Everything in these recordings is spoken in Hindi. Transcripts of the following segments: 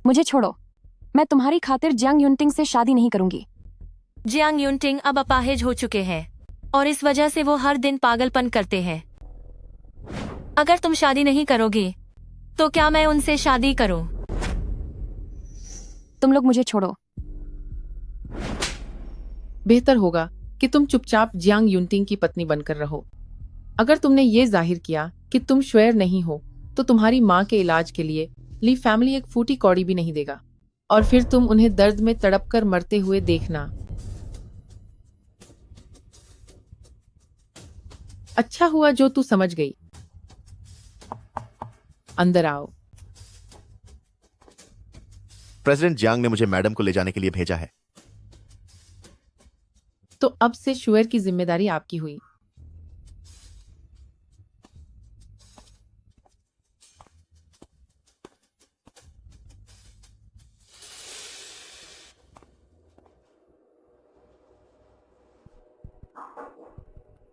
मुझे छोड़ो। मैं तुम्हारी खातिर जियांग युनटिंग से शादी नहीं करूंगी। जियांग युनटिंग अब अपाहिज हो चुके हैं और इस वजह से वो हर दिन पागलपन करते हैं। अगर तुम शादी नहीं करोगी तो क्या मैं उनसे शादी करूं? तुम लोग मुझे छोड़ो। बेहतर होगा कि तुम चुपचाप जियांग युनटिंग की पत्नी बनकर रहो। अगर तुमने ये जाहिर किया कि तुम श्वेर नहीं हो तो तुम्हारी माँ के इलाज के लिए ली फैमिली एक फूटी कौड़ी भी नहीं देगा और फिर तुम उन्हें दर्द में तड़प कर मरते हुए देखना। अच्छा हुआ जो तू समझ गई। अंदर आओ। प्रेसिडेंट जियांग ने मुझे मैडम को ले जाने के लिए भेजा है। तो अब से श्वेर की जिम्मेदारी आपकी हुई।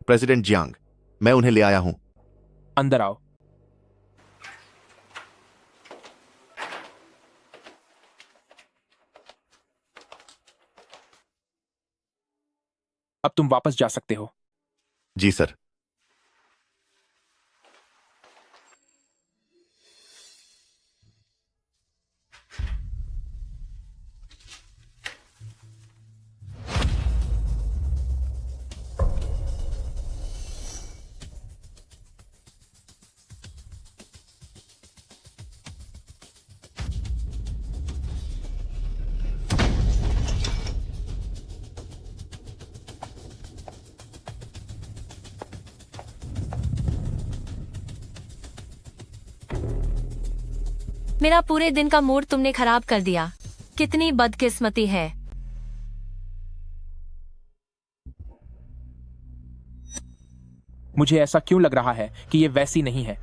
प्रेसिडेंट जियांग, मैं उन्हें ले आया हूं। अंदर आओ। अब तुम वापस जा सकते हो। जी सर। मेरा पूरे दिन का मूड तुमने खराब कर दिया। कितनी बदकिस्मती है। मुझे ऐसा क्यों लग रहा है कि ये वैसी नहीं है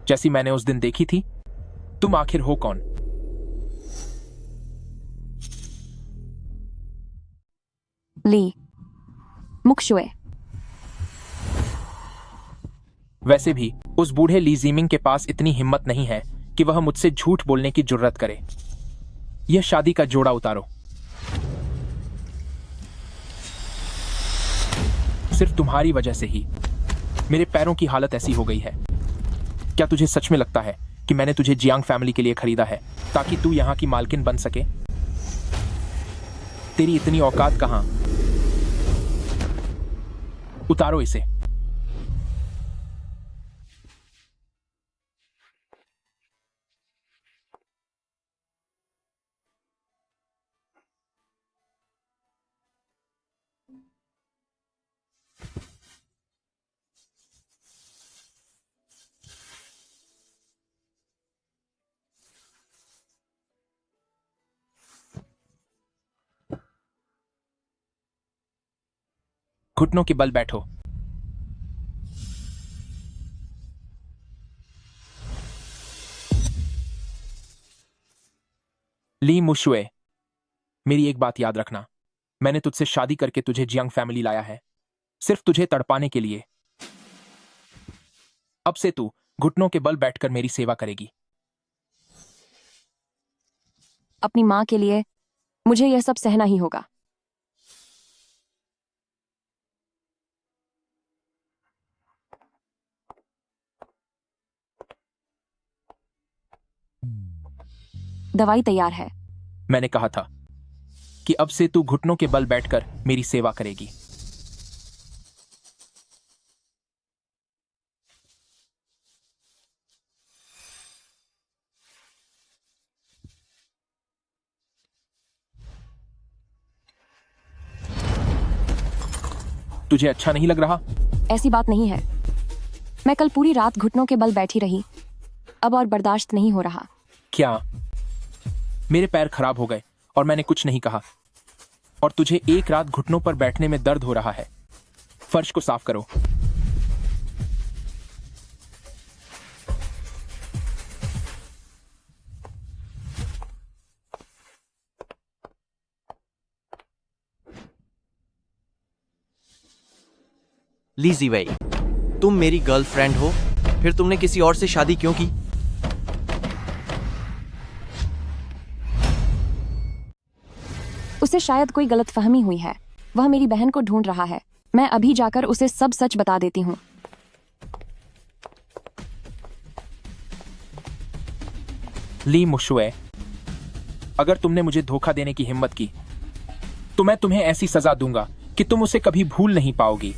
जैसी मैंने उस दिन देखी थी? तुम आखिर हो कौन? ली मुक्शुए। वैसे भी उस बूढ़े ली जीमिंग के पास इतनी हिम्मत नहीं है कि वह मुझसे झूठ बोलने की जुर्रत करे। यह शादी का जोड़ा उतारो। सिर्फ तुम्हारी वजह से ही मेरे पैरों की हालत ऐसी हो गई है। क्या तुझे सच में लगता है कि मैंने तुझे जियांग फैमिली के लिए खरीदा है ताकि तू यहां की मालकिन बन सके? तेरी इतनी औकात कहां? उतारो इसे। घुटनों के बल बैठो। ली मुशुए, मेरी एक बात याद रखना। मैंने तुझसे शादी करके तुझे जियांग फैमिली लाया है, सिर्फ तुझे तड़पाने के लिए। अब से तू घुटनों के बल बैठकर मेरी सेवा करेगी। अपनी माँ के लिए मुझे यह सब सहना ही होगा। दवाई तैयार है। मैंने कहा था कि अब से तू घुटनों के बल बैठकर मेरी सेवा करेगी। तुझे अच्छा नहीं लग रहा? ऐसी बात नहीं है। मैं कल पूरी रात घुटनों के बल बैठी रही, अब और बर्दाश्त नहीं हो रहा। क्या? मेरे पैर खराब हो गए और मैंने कुछ नहीं कहा, और तुझे एक रात घुटनों पर बैठने में दर्द हो रहा है। फर्श को साफ करो। ली जीवई, तुम मेरी गर्लफ्रेंड हो, फिर तुमने किसी और से शादी क्यों की? उसे शायद कोई गलतफहमी हुई है। वह मेरी बहन को ढूंढ रहा है। मैं अभी जाकर उसे सब सच बता देती हूँ। ली मुशुए, अगर तुमने मुझे धोखा देने की हिम्मत की तो मैं तुम्हें ऐसी सजा दूंगा कि तुम उसे कभी भूल नहीं पाओगी।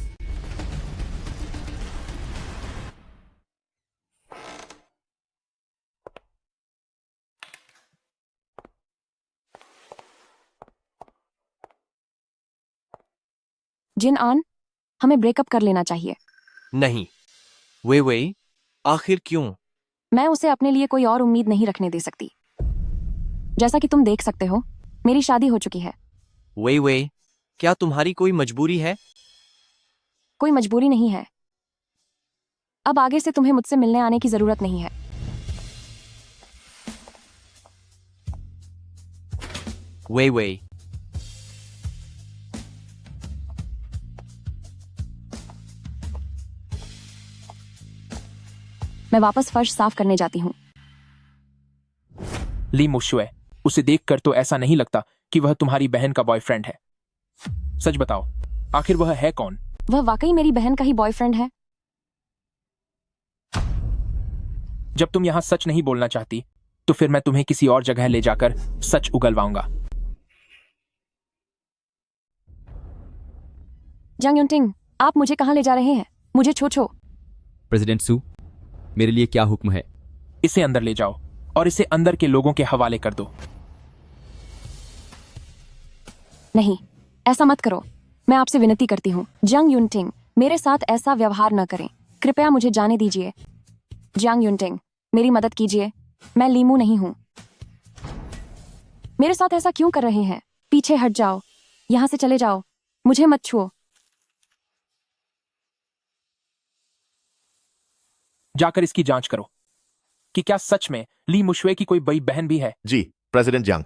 जिन आन, हमें ब्रेकअप कर लेना चाहिए। नहीं। वे आखिर क्यों? मैं उसे अपने लिए कोई और उम्मीद नहीं रखने दे सकती। जैसा कि तुम देख सकते हो, मेरी शादी हो चुकी है। वे क्या तुम्हारी कोई मजबूरी है? कोई मजबूरी नहीं है। अब आगे से तुम्हें मुझसे मिलने आने की जरूरत नहीं है। वे मैं वापस फर्श साफ करने जाती हूँ। ली मुशुए, उसे देखकर तो ऐसा नहीं लगता कि वह तुम्हारी बहन का बॉयफ्रेंड है। सच बताओ, आखिर वह है कौन? वह वाकई मेरी बहन का ही बॉयफ्रेंड है। जब तुम यहां सच नहीं बोलना चाहती तो फिर मैं तुम्हें किसी और जगह ले जाकर सच उगलवाऊंगा। जंग युनटिंग, आप मुझे कहाँ ले जा रहे हैं? मुझे छो। प्रेसिडेंट सू, मेरे लिए क्या हुक्म है? इसे अंदर ले जाओ और इसे अंदर के लोगों के हवाले कर दो। नहीं, ऐसा मत करो। मैं आपसे विनती करती हूँ। जंग युनटिंग, मेरे साथ ऐसा व्यवहार न करें। कृपया मुझे जाने दीजिए। जंग युनटिंग, मेरी मदद कीजिए। मैं लीमू नहीं हूँ। मेरे साथ ऐसा क्यों कर रहे हैं? पीछे हट जाओ। यहाँ से चले जाओ। मुझे मत छुओ। जाकर इसकी जांच करो कि क्या सच में ली मुशुए की कोई बड़ी बहन भी है। जी, प्रेसिडेंट जियांग।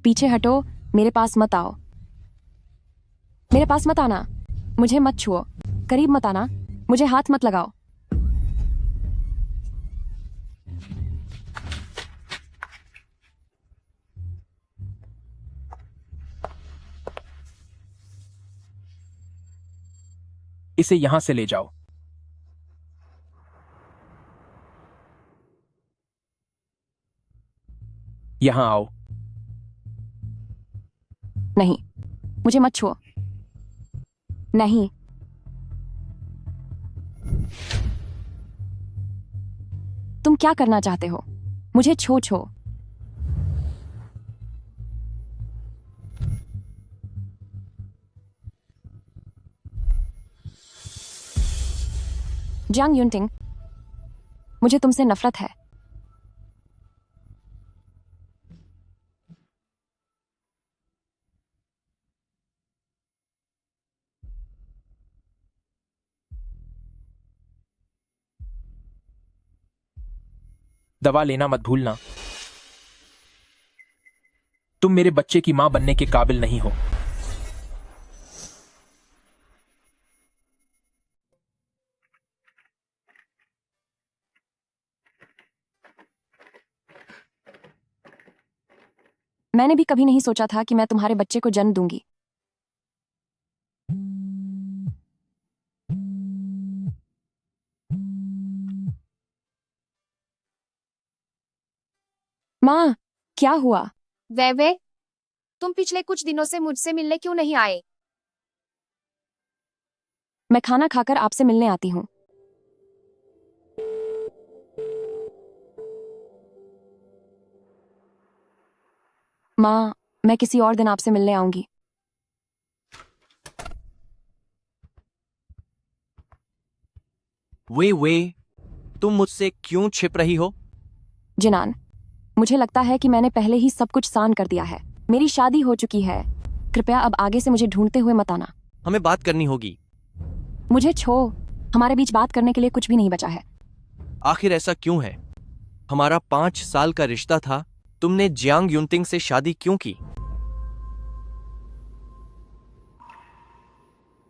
पीछे हटो। मेरे पास मत आओ। मेरे पास मत आना। मुझे मत छुओ। करीब मत आना। मुझे हाथ मत लगाओ। इसे यहां से ले जाओ। यहां आओ। नहीं, मुझे मत छुओ। नहीं। तुम क्या करना चाहते हो? मुझे छो। जंग युनटिंग, मुझे तुमसे नफरत है। दवा लेना मत भूलना। तुम मेरे बच्चे की मां बनने के काबिल नहीं हो। मैंने भी कभी नहीं सोचा था कि मैं तुम्हारे बच्चे को जन्म दूंगी। माँ, क्या हुआ? वे तुम पिछले कुछ दिनों से मुझसे मिलने क्यों नहीं आए? मैं खाना खाकर आपसे मिलने आती हूँ। माँ, मैं किसी और दिन आपसे मिलने आऊंगी। वे तुम मुझसे क्यों छिप रही हो? जिनान, मुझे लगता है कि मैंने पहले ही सब कुछ सान कर दिया है। मेरी शादी हो चुकी है कृपया अब आगे से मुझे ढूंढते हुए मत आना। हमें बात करनी होगी। मुझे हमारे बीच बात करने के लिए कुछ भी नहीं बचा है। आखिर ऐसा क्यों है? हमारा 5 साल का रिश्ता था। तुमने जियांग युनटिंग से शादी क्यों की?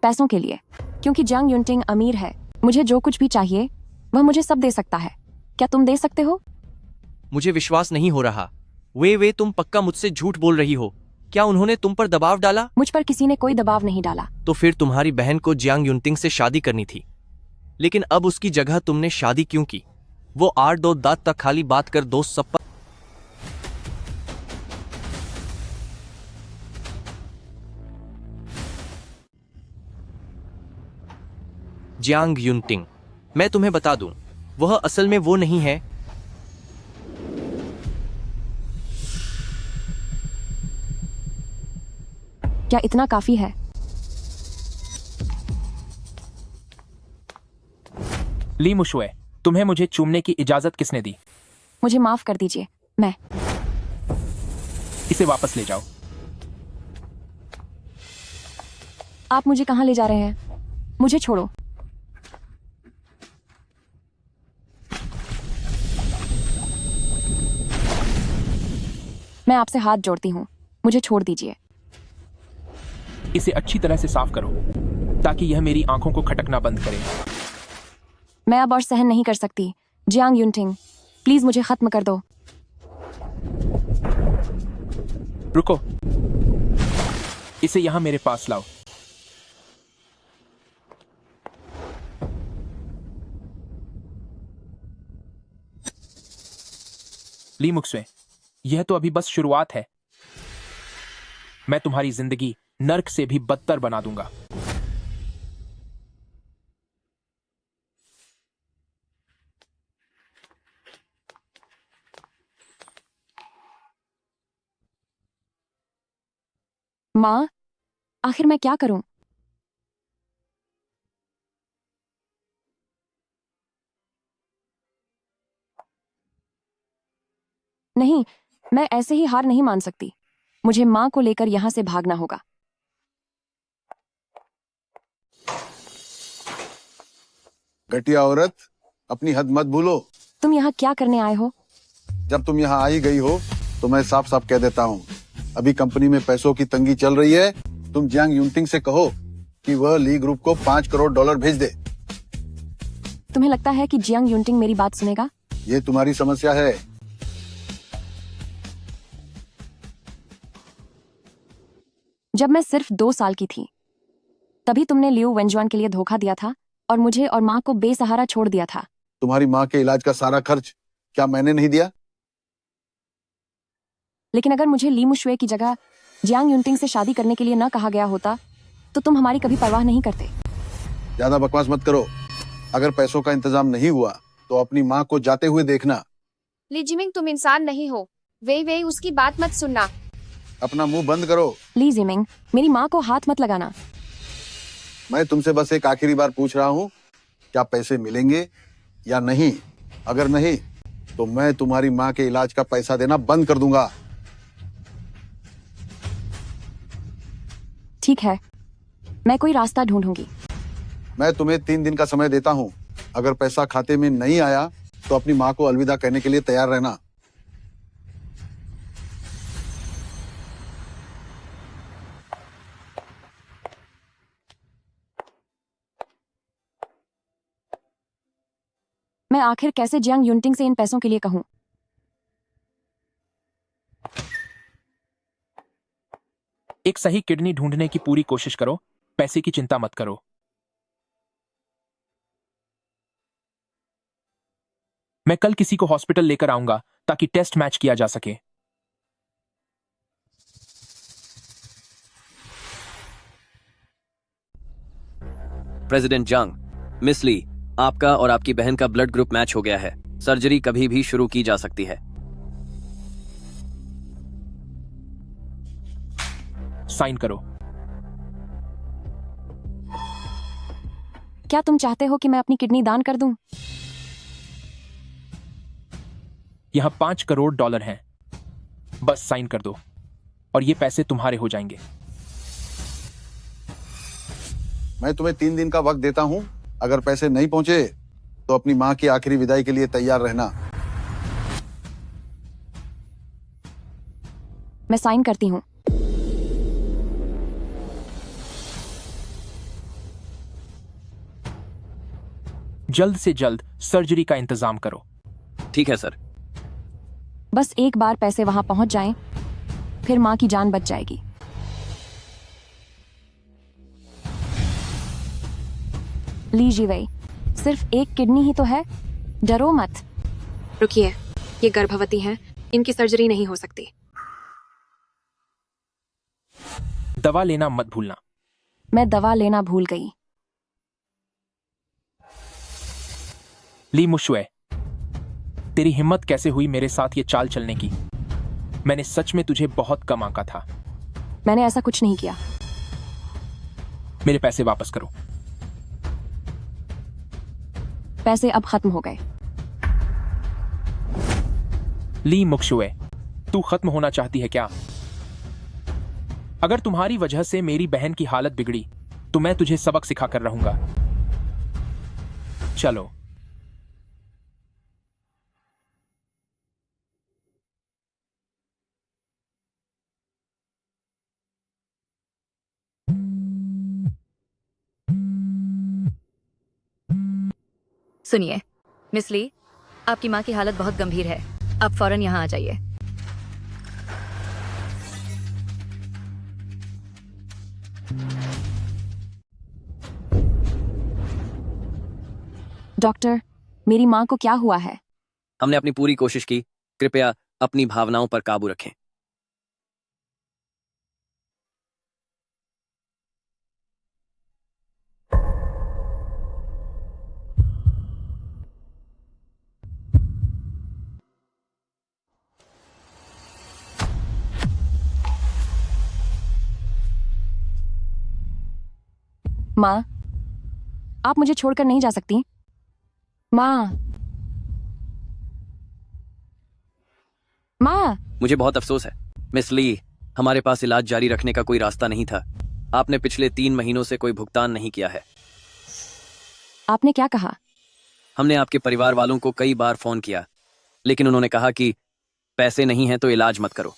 पैसों के लिए, क्योंकि जंग युनटिंग अमीर है। मुझे जो कुछ भी चाहिए वह मुझे सब दे सकता है। क्या तुम दे सकते हो? मुझे विश्वास नहीं हो रहा। वे तुम पक्का मुझसे झूठ बोल रही हो। क्या उन्होंने तुम पर दबाव डाला? मुझ पर किसी ने कोई दबाव नहीं डाला। तो फिर तुम्हारी बहन को जियांग युनटिंग से शादी करनी थी, लेकिन अब उसकी जगह तुमने शादी क्यों की? वो 8 दांत तक खाली बात कर दोस्त सब पर। जियांग युनटिंग, मैं तुम्हें बता दूं, वह असल में वो नहीं है। क्या इतना काफी है? ली मुशुए, तुम्हें मुझे चूमने की इजाजत किसने दी? मुझे माफ कर दीजिए। मैं इसे वापस ले जाओ। आप मुझे कहाँ ले जा रहे हैं? मुझे छोड़ो। मैं आपसे हाथ जोड़ती हूँ, मुझे छोड़ दीजिए। इसे अच्छी तरह से साफ करो ताकि यह मेरी आंखों को खटकना बंद करे। मैं अब और सहन नहीं कर सकती। जियांग युनटिंग, प्लीज मुझे खत्म कर दो। रुको, इसे यहां मेरे पास लाओ। ली मुक्सवे, यह तो अभी बस शुरुआत है। मैं तुम्हारी जिंदगी नर्क से भी बदतर बना दूंगा। माँ, आखिर मैं क्या करूं? नहीं, मैं ऐसे ही हार नहीं मान सकती। मुझे माँ को लेकर यहां से भागना होगा। घटिया औरत, अपनी हद मत भूलो। तुम यहाँ क्या करने आए हो? जब तुम यहाँ आई गई हो तो मैं साफ साफ कह देता हूँ, अभी कंपनी में पैसों की तंगी चल रही है। तुम जियांग युनटिंग से कहो कि वह ली ग्रुप को $5 करोड़ भेज दे। तुम्हें लगता है कि जियांग युनटिंग मेरी बात सुनेगा? ये तुम्हारी समस्या है। जब मैं सिर्फ 2 साल की थी, तभी तुमने लियू वेंजुआन के लिए धोखा दिया था और मुझे और माँ को बेसहारा छोड़ दिया था। तुम्हारी माँ के इलाज का सारा खर्च क्या मैंने नहीं दिया? लेकिन अगर मुझे ली मुशुए की जगह जियांग युनटिंग से शादी करने के लिए न कहा गया होता तो तुम हमारी कभी परवाह नहीं करते। ज्यादा बकवास मत करो। अगर पैसों का इंतजाम नहीं हुआ तो अपनी माँ को जाते हुए देखना। ली जिमिंग, तुम इंसान नहीं हो। वे उसकी बात मत सुनना। अपना मुंह बंद करो। ली जिमिंग, मेरी माँ को हाथ मत लगाना। मैं तुमसे बस एक आखिरी बार पूछ रहा हूँ, क्या पैसे मिलेंगे या नहीं? अगर नहीं तो मैं तुम्हारी माँ के इलाज का पैसा देना बंद कर दूंगा। ठीक है, मैं कोई रास्ता ढूंढूंगी। मैं तुम्हें 3 दिन का समय देता हूँ। अगर पैसा खाते में नहीं आया तो अपनी माँ को अलविदा कहने के लिए तैयार रहना। मैं आखिर कैसे जियांग युनटिंग से इन पैसों के लिए कहूं? एक सही किडनी ढूंढने की पूरी कोशिश करो, पैसे की चिंता मत करो। मैं कल किसी को हॉस्पिटल लेकर आऊंगा ताकि टेस्ट मैच किया जा सके। प्रेसिडेंट जंग, मिस ली, आपका और आपकी बहन का ब्लड ग्रुप मैच हो गया है। सर्जरी कभी भी शुरू की जा सकती है। साइन करो। क्या तुम चाहते हो कि मैं अपनी किडनी दान कर दूं? यहां $5 करोड़ हैं। बस साइन कर दो और ये पैसे तुम्हारे हो जाएंगे। मैं तुम्हें 3 दिन का वक्त देता हूँ। अगर पैसे नहीं पहुंचे तो अपनी माँ की आखिरी विदाई के लिए तैयार रहना। मैं साइन करती हूँ। जल्द से जल्द सर्जरी का इंतजाम करो। ठीक है सर। बस एक बार पैसे वहां पहुंच जाएं, फिर माँ की जान बच जाएगी। लीजिए वही, सिर्फ एक किडनी ही तो है, डरो मत। रुकिए, ये गर्भवती हैं, इनकी सर्जरी नहीं हो सकती। दवा लेना मत भूलना। मैं दवा लेना भूल गई। ली मुशुए, तेरी हिम्मत कैसे हुई मेरे साथ ये चाल चलने की? मैंने सच में तुझे बहुत कम आंका था। मैंने ऐसा कुछ नहीं किया। मेरे पैसे वापस करो। पैसे अब खत्म हो गए। ली मुशुए, तू खत्म होना चाहती है क्या? अगर तुम्हारी वजह से मेरी बहन की हालत बिगड़ी तो मैं तुझे सबक सिखाकर रहूंगा। चलो। सुनिए मिस ली, आपकी माँ की हालत बहुत गंभीर है, आप फौरन यहाँ आ जाइए। डॉक्टर, मेरी माँ को क्या हुआ है? हमने अपनी पूरी कोशिश की, कृपया अपनी भावनाओं पर काबू रखें। माँ, आप मुझे छोड़कर नहीं जा सकती। माँ, माँ। मुझे बहुत अफसोस है मिस ली, हमारे पास इलाज जारी रखने का कोई रास्ता नहीं था। आपने पिछले 3 महीनों से कोई भुगतान नहीं किया है। आपने क्या कहा? हमने आपके परिवार वालों को कई बार फोन किया, लेकिन उन्होंने कहा कि पैसे नहीं हैं तो इलाज मत करो।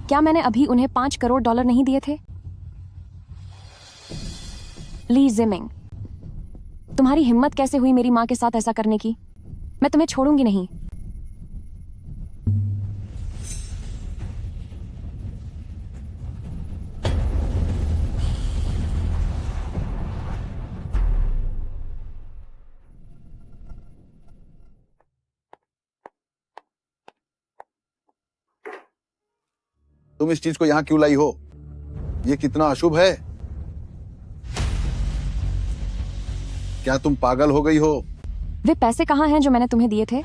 क्या मैंने अभी उन्हें $5 करोड़ नहीं दिए थे? ली जिमिंग, तुम्हारी हिम्मत कैसे हुई मेरी माँ के साथ ऐसा करने की? मैं तुम्हें छोड़ूंगी नहीं। तुम इस चीज को यहाँ क्यों लाई हो? ये कितना अशुभ है। क्या तुम पागल हो गई हो? वे पैसे कहाँ हैं जो मैंने तुम्हें दिए थे?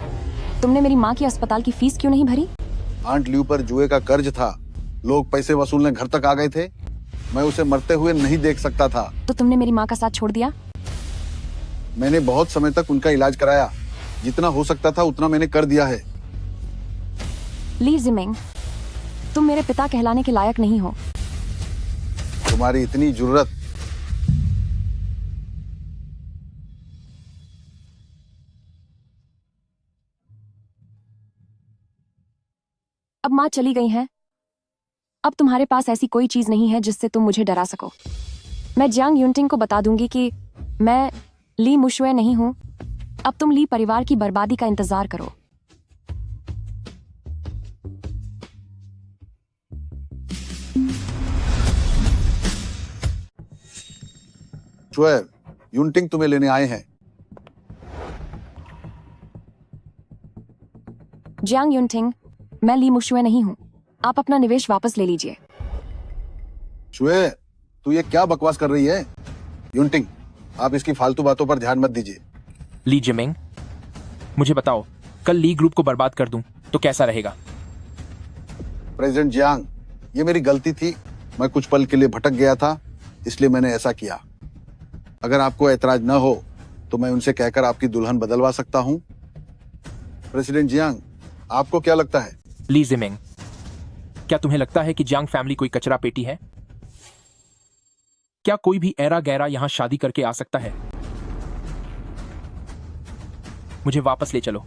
तुमने मेरी माँ की अस्पताल की फीस क्यों नहीं भरी? आंट ल्यू पर जुए का कर्ज था, लोग पैसे वसूलने घर तक आ गए थे। मैं उसे मरते हुए नहीं देख सकता था। तो तुमने मेरी माँ का साथ छोड़ दिया? मैंने बहुत समय तक उनका इलाज कराया, जितना हो सकता था उतना मैंने कर दिया है। ली जिमिंग, तुम मेरे पिता कहलाने के लायक नहीं हो। तुम्हारी इतनी जुर्रत। अब माँ चली गई हैं। अब तुम्हारे पास ऐसी कोई चीज नहीं है जिससे तुम मुझे डरा सको। मैं जियांग युनटिंग को बता दूंगी कि मैं ली मुशुए नहीं हूं। अब तुम ली परिवार की बर्बादी का इंतजार करो। शुएब, युनटिंग तुम्हें लेने आए हैं। जियांग युनटिंग, मैं ली मुशुए नहीं हूं। आप अपना निवेश वापस ले लीजिए। शुएब, तू ये क्या बकवास कर रही है? युनटिंग, आप इसकी फालतू बातों पर ध्यान मत दीजिए। ली जिमिंग, मुझे बताओ, कल ली ग्रुप को बर्बाद कर दूं तो कैसा रहेगा? प्रेसिडेंट जियांग, ये मेरी गलती थी। मैं कुछ पल के लिए भटक गया था, इसलिए मैंने ऐसा किया। अगर आपको ऐतराज न हो तो मैं उनसे कहकर आपकी दुल्हन बदलवा सकता हूं। प्रेसिडेंट जियांग, आपको क्या लगता है? ली जिमिंग, क्या तुम्हें लगता है कि जियांग फैमिली कोई कचरा पेटी है? क्या कोई भी ऐरा गैरा यहां शादी करके आ सकता है? मुझे वापस ले चलो।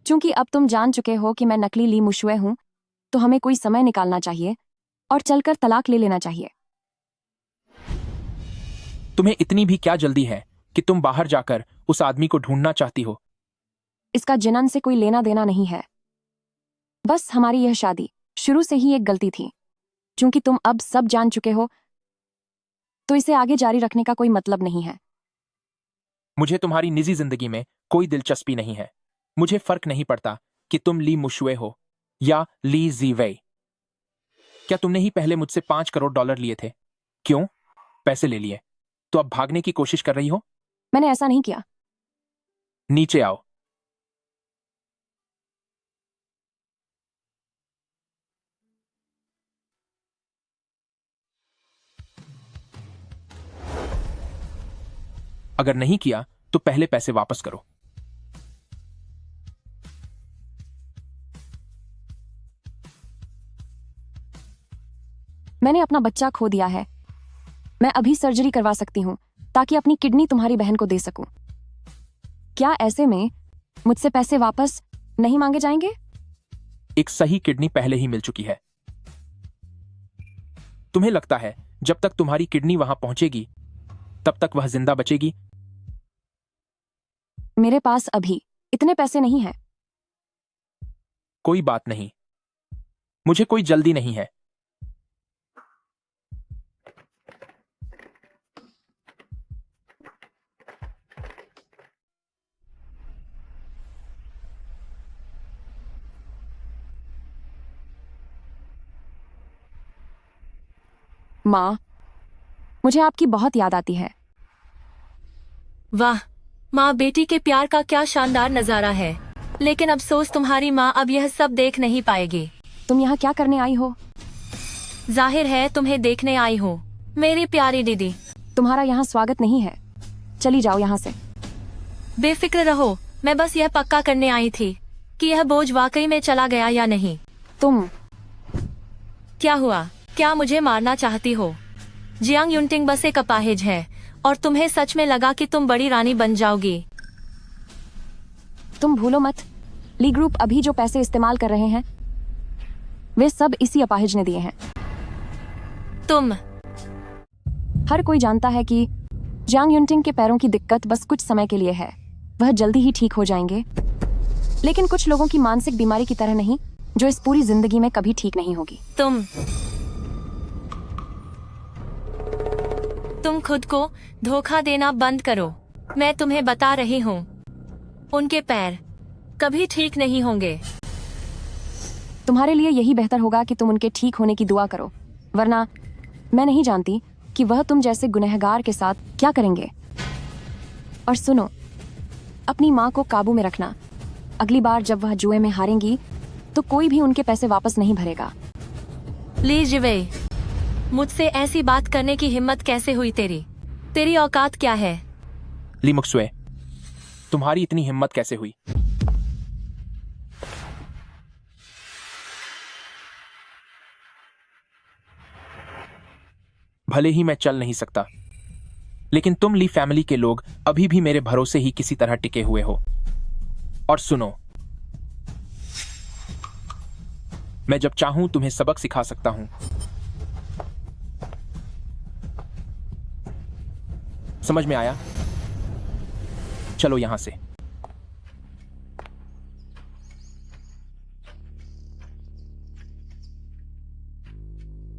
चूंकि अब तुम जान चुके हो कि मैं नकली ली मुशुए हूं, तो हमें कोई समय निकालना चाहिए और चलकर तलाक ले लेना चाहिए। तुम्हें इतनी भी क्या जल्दी है कि तुम बाहर जाकर उस आदमी को ढूंढना चाहती हो? इसका जिनन से कोई लेना देना नहीं है। बस हमारी यह शादी शुरू से ही एक गलती थी। चूंकि तुम अब सब जान चुके हो, तो इसे आगे जारी रखने का कोई मतलब नहीं है। मुझे तुम्हारी निजी जिंदगी में कोई दिलचस्पी नहीं है। मुझे फर्क नहीं पड़ता कि तुम ली मुशुए हो या ली जीवेई। क्या तुमने ही पहले मुझसे $5 करोड़ लिए थे? क्यों? पैसे ले लिए तो अब भागने की कोशिश कर रही हो? मैंने ऐसा नहीं किया। नीचे आओ। अगर नहीं किया तो पहले पैसे वापस करो। मैंने अपना बच्चा खो दिया है। मैं अभी सर्जरी करवा सकती हूँ ताकि अपनी किडनी तुम्हारी बहन को दे सकूं। क्या ऐसे में मुझसे पैसे वापस नहीं मांगे जाएंगे? एक सही किडनी पहले ही मिल चुकी है। तुम्हें लगता है जब तक तुम्हारी किडनी वहां पहुंचेगी तब तक वह जिंदा बचेगी? मेरे पास अभी इतने पैसे नहीं हैं। कोई बात नहीं, मुझे कोई जल्दी नहीं है। माँ, मुझे आपकी बहुत याद आती है। वाह माँ बेटी के प्यार का क्या शानदार नजारा है। लेकिन अफसोस तुम्हारी माँ अब यह सब देख नहीं पाएगी। तुम यहाँ क्या करने आई हो? जाहिर है तुम्हें देखने आई हूँ मेरी प्यारी दीदी। तुम्हारा यहाँ स्वागत नहीं है। चली जाओ यहाँ से। बेफिक्र रहो, मैं बस यह पक्का करने आई थी कि यह बोझ वाकई में चला गया या नहीं। तुम क्या हुआ? क्या मुझे मारना चाहती हो? जियांग युनटिंग बस एक अपाहिज है और तुम्हें सच में लगा कि तुम बड़ी रानी बन जाओगी। तुम भूलो मत, ली ग्रुप अभी जो पैसे इस्तेमाल कर रहे हैं वे सब इसी अपाहिज ने दिए हैं। तुम हर कोई जानता है कि जियांग युनटिंग के पैरों की दिक्कत बस कुछ समय के लिए है। वह जल्दी ही ठीक हो जाएंगे। लेकिन कुछ लोगों की मानसिक बीमारी की तरह नहीं, जो इस पूरी जिंदगी में कभी ठीक नहीं होगी। तुम खुद को धोखा देना बंद करो। मैं तुम्हें बता रही हूँ, उनके पैर कभी ठीक नहीं होंगे। तुम्हारे लिए यही बेहतर होगा कि तुम उनके ठीक होने की दुआ करो, वरना मैं नहीं जानती कि वह तुम जैसे गुनहगार के साथ क्या करेंगे। और सुनो, अपनी माँ को काबू में रखना। अगली बार जब वह जुए में हारेंगी तो कोई भी उनके पैसे वापस नहीं भरेगा। ली जिवे, मुझसे ऐसी बात करने की हिम्मत कैसे हुई तेरी? तेरी औकात क्या है? ली मुक्सुए, तुम्हारी इतनी हिम्मत कैसे हुई? भले ही मैं चल नहीं सकता, लेकिन तुम ली फैमिली के लोग अभी भी मेरे भरोसे ही किसी तरह टिके हुए हो। और सुनो, मैं जब चाहूं तुम्हें सबक सिखा सकता हूं। समझ में आया? चलो यहां से।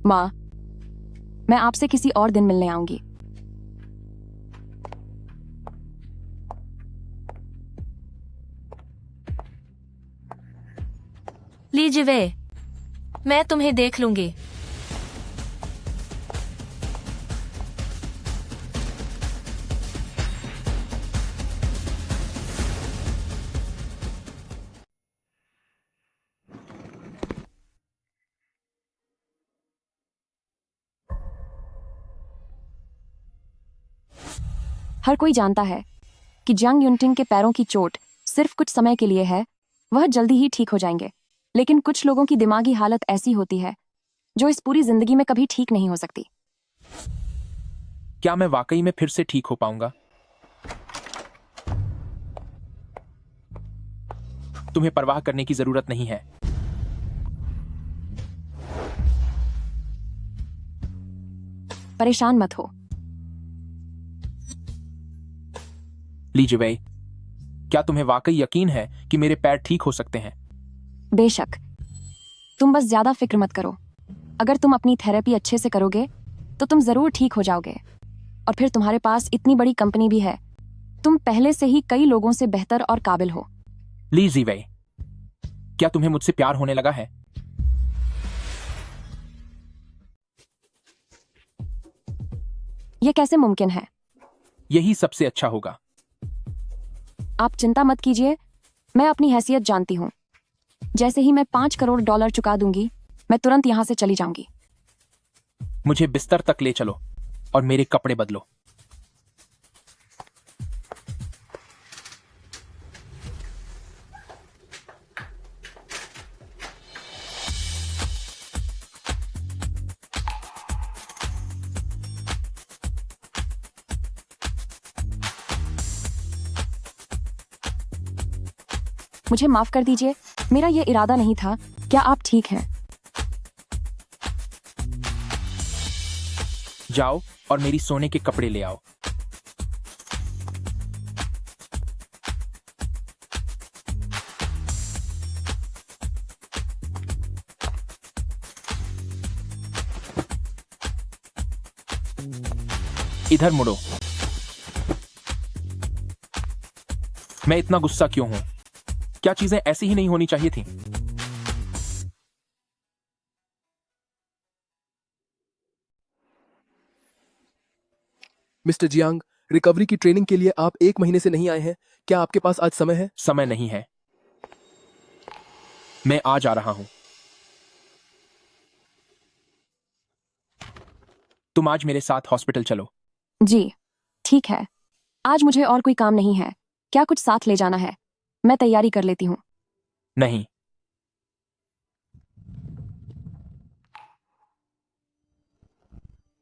माँ, मैं आपसे किसी और दिन मिलने आऊंगी। ली जिवे, मैं तुम्हें देख लूंगी। हर कोई जानता है कि जंग युनटिंग के पैरों की चोट सिर्फ कुछ समय के लिए है, वह जल्दी ही ठीक हो जाएंगे। लेकिन कुछ लोगों की दिमागी हालत ऐसी होती है जो इस पूरी जिंदगी में कभी ठीक नहीं हो सकती। क्या मैं वाकई में फिर से ठीक हो पाऊंगा? तुम्हें परवाह करने की जरूरत नहीं है। परेशान मत हो। लीजिए, क्या तुम्हें वाकई यकीन है कि मेरे पैर ठीक हो सकते हैं? बेशक, तुम बस ज्यादा फिक्र मत करो। अगर तुम अपनी थेरेपी अच्छे से करोगे तो तुम जरूर ठीक हो जाओगे। और फिर तुम्हारे पास इतनी बड़ी कंपनी भी है। तुम पहले से ही कई लोगों से बेहतर और काबिल हो। ली जीवे, क्या तुम्हें मुझसे प्यार होने लगा है? यह कैसे मुमकिन है? यही सबसे अच्छा होगा। आप चिंता मत कीजिए, मैं अपनी हैसियत जानती हूँ। जैसे ही मैं $5 करोड़ चुका दूंगी, मैं तुरंत यहां से चली जाऊंगी। मुझे बिस्तर तक ले चलो और मेरे कपड़े बदलो। मुझे माफ कर दीजिए, मेरा यह इरादा नहीं था। क्या आप ठीक हैं? जाओ और मेरी सोने के कपड़े ले आओ। इधर मुड़ो। मैं इतना गुस्सा क्यों हूं? क्या चीजें ऐसी ही नहीं होनी चाहिए थी? मिस्टर जियांग, रिकवरी की ट्रेनिंग के लिए आप 1 महीने से नहीं आए हैं। क्या आपके पास आज समय है? समय नहीं है। मैं आज आ रहा हूं। तुम आज मेरे साथ हॉस्पिटल चलो। जी, ठीक है। आज मुझे और कोई काम नहीं है। क्या कुछ साथ ले जाना है? मैं तैयारी कर लेती हूँ। नहीं।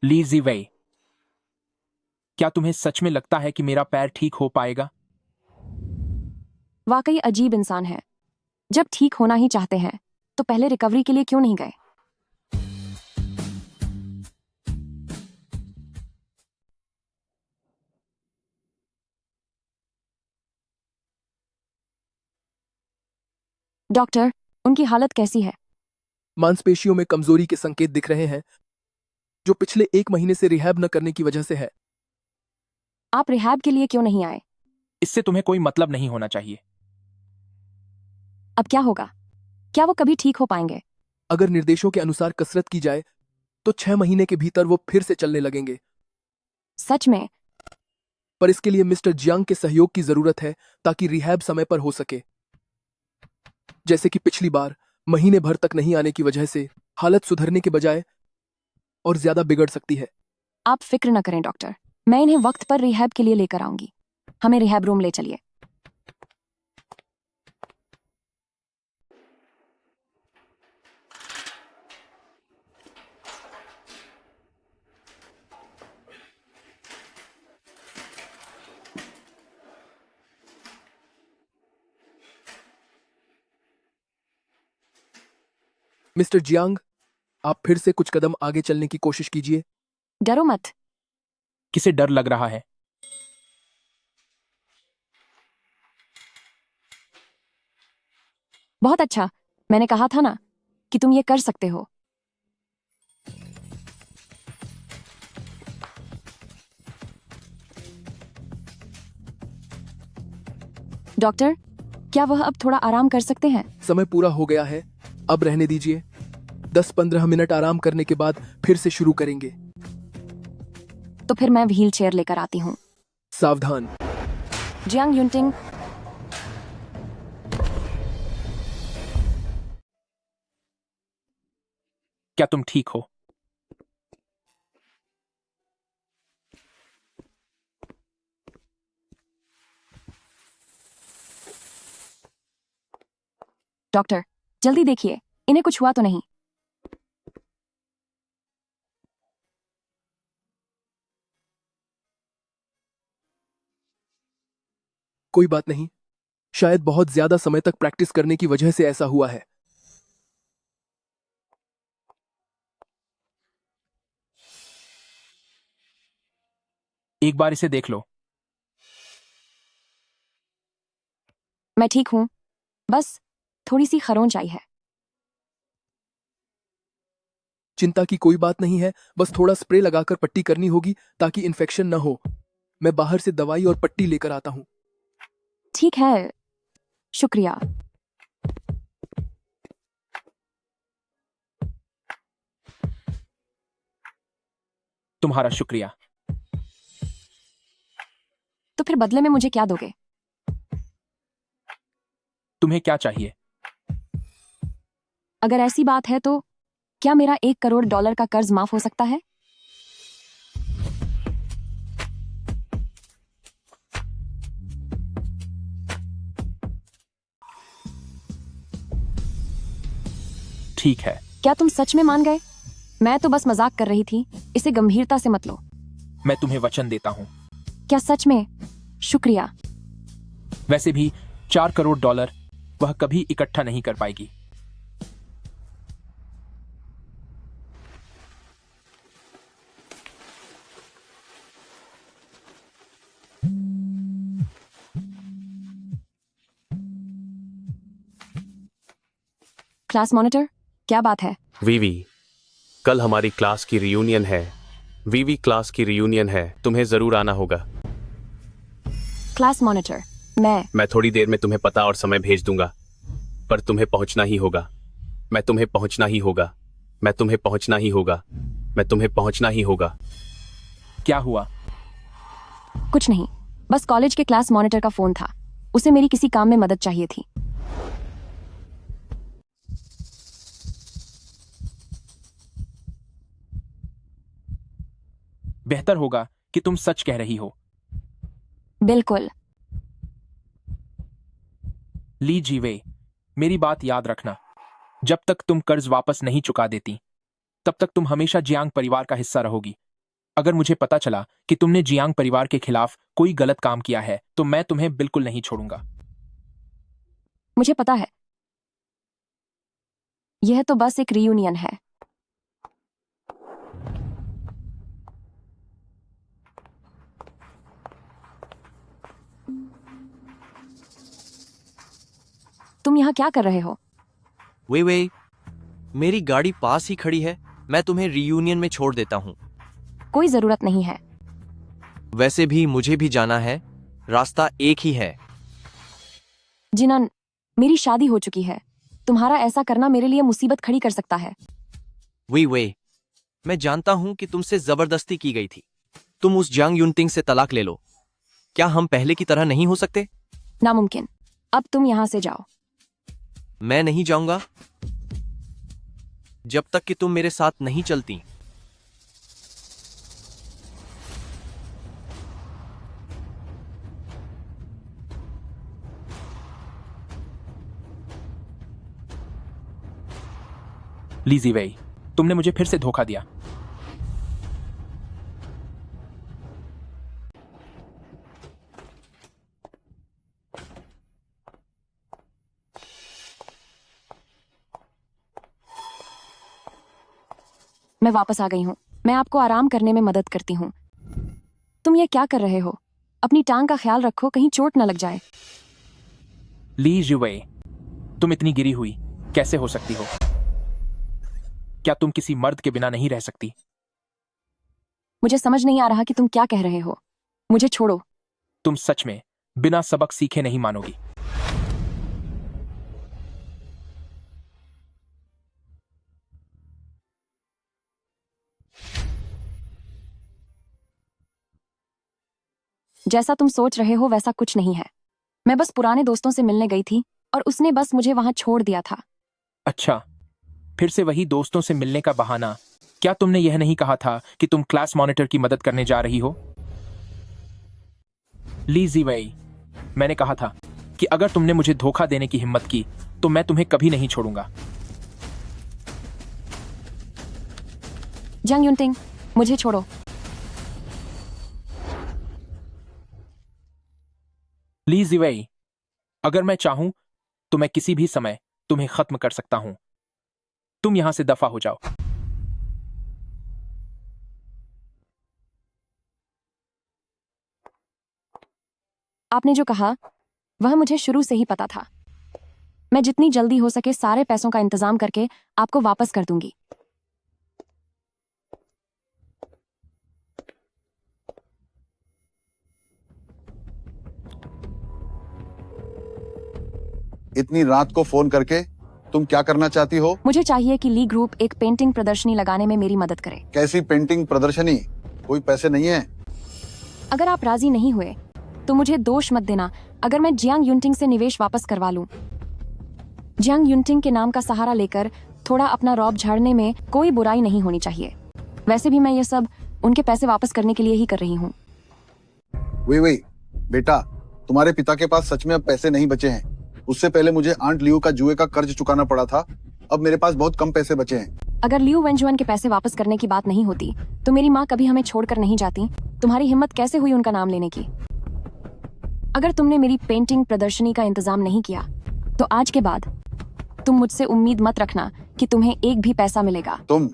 ली जीवे, क्या तुम्हें सच में लगता है कि मेरा पैर ठीक हो पाएगा? वाकई अजीब इंसान है। जब ठीक होना ही चाहते हैं तो पहले रिकवरी के लिए क्यों नहीं गए? डॉक्टर, उनकी हालत कैसी है? मांसपेशियों में कमजोरी के संकेत दिख रहे हैं, जो पिछले 1 महीने से रिहैब न करने की वजह से है। आप रिहैब के लिए क्यों नहीं आए? इससे तुम्हें कोई मतलब नहीं होना चाहिए। अब क्या होगा? क्या वो कभी ठीक हो पाएंगे? अगर निर्देशों के अनुसार कसरत की जाए तो 6 महीने के भीतर वो फिर से चलने लगेंगे। सच में? पर इसके लिए मिस्टर जियांग के सहयोग की जरूरत है ताकि रिहैब समय पर हो सके। जैसे कि पिछली बार महीने भर तक नहीं आने की वजह से हालत सुधरने के बजाय और ज्यादा बिगड़ सकती है। आप फिक्र न करें डॉक्टर, मैं इन्हें वक्त पर रिहैब के लिए लेकर आऊंगी। हमें रिहैब रूम ले चलिए। मिस्टर जियांग, आप फिर से कुछ कदम आगे चलने की कोशिश कीजिए। डरो मत। किसे डर लग रहा है? बहुत अच्छा, मैंने कहा था ना कि तुम ये कर सकते हो। डॉक्टर, क्या वह अब थोड़ा आराम कर सकते हैं? समय पूरा हो गया है, अब रहने दीजिए। 10-15 मिनट आराम करने के बाद फिर से शुरू करेंगे। तो फिर मैं व्हील चेयर लेकर आती हूँ। सावधान। जियांग युनटिंग, क्या तुम ठीक हो? डॉक्टर, जल्दी देखिए, इन्हें कुछ हुआ तो नहीं? कोई बात नहीं, शायद बहुत ज्यादा समय तक प्रैक्टिस करने की वजह से ऐसा हुआ है। एक बार इसे देख लो। मैं ठीक हूं, बस थोड़ी सी खरोंच आई है। चिंता की कोई बात नहीं है, बस थोड़ा स्प्रे लगाकर पट्टी करनी होगी ताकि इन्फेक्शन न हो। मैं बाहर से दवाई और पट्टी लेकर आता हूं। ठीक है, शुक्रिया। तुम्हारा शुक्रिया। तो फिर बदले में मुझे क्या दोगे? तुम्हें क्या चाहिए? अगर ऐसी बात है तो क्या मेरा $1 करोड़ का कर्ज माफ हो सकता है? ठीक है। क्या तुम सच में मान गए? मैं तो बस मजाक कर रही थी, इसे गंभीरता से मत लो। मैं तुम्हें वचन देता हूं। क्या सच में? शुक्रिया। वैसे भी $4 करोड़ वह कभी इकट्ठा नहीं कर पाएगी। क्लास मॉनिटर, क्या बात है? वीवी, कल हमारी क्लास की रियूनियन है। वीवी, क्लास की रियूनियन है, तुम्हें जरूर आना होगा। क्लास मॉनिटर, मैं थोड़ी देर में तुम्हें पता और समय भेज दूंगा, पर तुम्हें पहुंचना ही होगा। मैं तुम्हें पहुंचना ही होगा। मैं तुम्हें पहुंचना ही होगा। मैं तुम्हें पहुंचना ही होगा। क्या हुआ? कुछ नहीं, बस कॉलेज के क्लास मॉनिटर का फोन था। उसे मेरी किसी काम में मदद चाहिए थी। बेहतर होगा कि तुम सच कह रही हो। बिल्कुल। ली जीवे, मेरी बात याद रखना। जब तक तुम कर्ज वापस नहीं चुका देती, तब तक तुम हमेशा जियांग परिवार का हिस्सा रहोगी। अगर मुझे पता चला कि तुमने जियांग परिवार के खिलाफ कोई गलत काम किया है, तो मैं तुम्हें बिल्कुल नहीं छोड़ूंगा। मुझे पता है, यह तो बस एक रियूनियन है। तुम यहाँ क्या कर रहे हो? वे, मेरी गाड़ी पास ही खड़ी है, मैं तुम्हें रियूनियन में छोड़ देता हूँ। कोई जरूरत नहीं है। वैसे भी मुझे भी जाना है, रास्ता एक ही है। जिनन, मेरी शादी हो चुकी है। तुम्हारा ऐसा करना मेरे लिए मुसीबत खड़ी कर सकता है। वे, मैं जानता हूं कि तुमसे जबरदस्ती की गई थी। तुम उस जांग युनटिंग से तलाक ले लो। क्या हम पहले की तरह नहीं हो सकते? नामुमकिन। अब तुम यहां से जाओ। मैं नहीं जाऊंगा जब तक कि तुम मेरे साथ नहीं चलती। ली जीवे, तुमने मुझे फिर से धोखा दिया। मैं वापस आ गई हूँ। मैं आपको आराम करने में मदद करती हूँ। तुम ये क्या कर रहे हो? अपनी टांग का ख्याल रखो, कहीं चोट न लग जाए। ली जुवे, तुम इतनी गिरी हुई कैसे हो सकती हो? क्या तुम किसी मर्द के बिना नहीं रह सकती? मुझे समझ नहीं आ रहा कि तुम क्या कह रहे हो। मुझे छोड़ो। तुम सच में बिना सबक सीखे नहीं मानोगी। जैसा तुम सोच रहे हो वैसा कुछ नहीं है। मैं बस पुराने दोस्तों से मिलने गई थी और उसने बस मुझे वहां छोड़ दिया था। अच्छा, फिर से वही दोस्तों से मिलने का बहाना। क्या तुमने यह नहीं कहा था कि तुम क्लास मॉनिटर की मदद करने जा रही हो? ली जीवेई, मैंने कहा था कि अगर तुमने मुझे धोखा देने की हिम्मत की तो मैं तुम्हें कभी नहीं छोड़ूंगा। जंग युनटिंग, मुझे छोड़ो। ली जिवेई, अगर मैं चाहूं तो मैं किसी भी समय तुम्हें खत्म कर सकता हूं। तुम यहां से दफा हो जाओ। आपने जो कहा वह मुझे शुरू से ही पता था। मैं जितनी जल्दी हो सके सारे पैसों का इंतजाम करके आपको वापस कर दूंगी। इतनी रात को फोन करके तुम क्या करना चाहती हो? मुझे चाहिए कि ली ग्रुप एक पेंटिंग प्रदर्शनी लगाने में मेरी मदद करे। कैसी पेंटिंग प्रदर्शनी? कोई पैसे नहीं है। अगर आप राजी नहीं हुए तो मुझे दोष मत देना अगर मैं जियांग युनटिंग से निवेश वापस करवा लूं। जियांग युनटिंग के नाम का सहारा लेकर थोड़ा अपना रौब झाड़ने में कोई बुराई नहीं होनी चाहिए। वैसे भी मैं ये सब उनके पैसे वापस करने के लिए ही कर रही हूँ। वही बेटा, तुम्हारे पिता के पास सच में अब पैसे नहीं बचे हैं। उससे पहले मुझे आंट लियो का जुए का कर्ज चुकाना पड़ा था। अब मेरे पास बहुत कम पैसे बचे हैं। अगर लियो वेंजुअन के पैसे वापस करने की बात नहीं होती तो मेरी माँ कभी हमें छोड़कर नहीं जाती। तुम्हारी हिम्मत कैसे हुई उनका नाम लेने की? अगर तुमने मेरी पेंटिंग प्रदर्शनी का इंतजाम नहीं किया तो आज के बाद तुम मुझसे उम्मीद मत रखना कि तुम्हें एक भी पैसा मिलेगा। तुम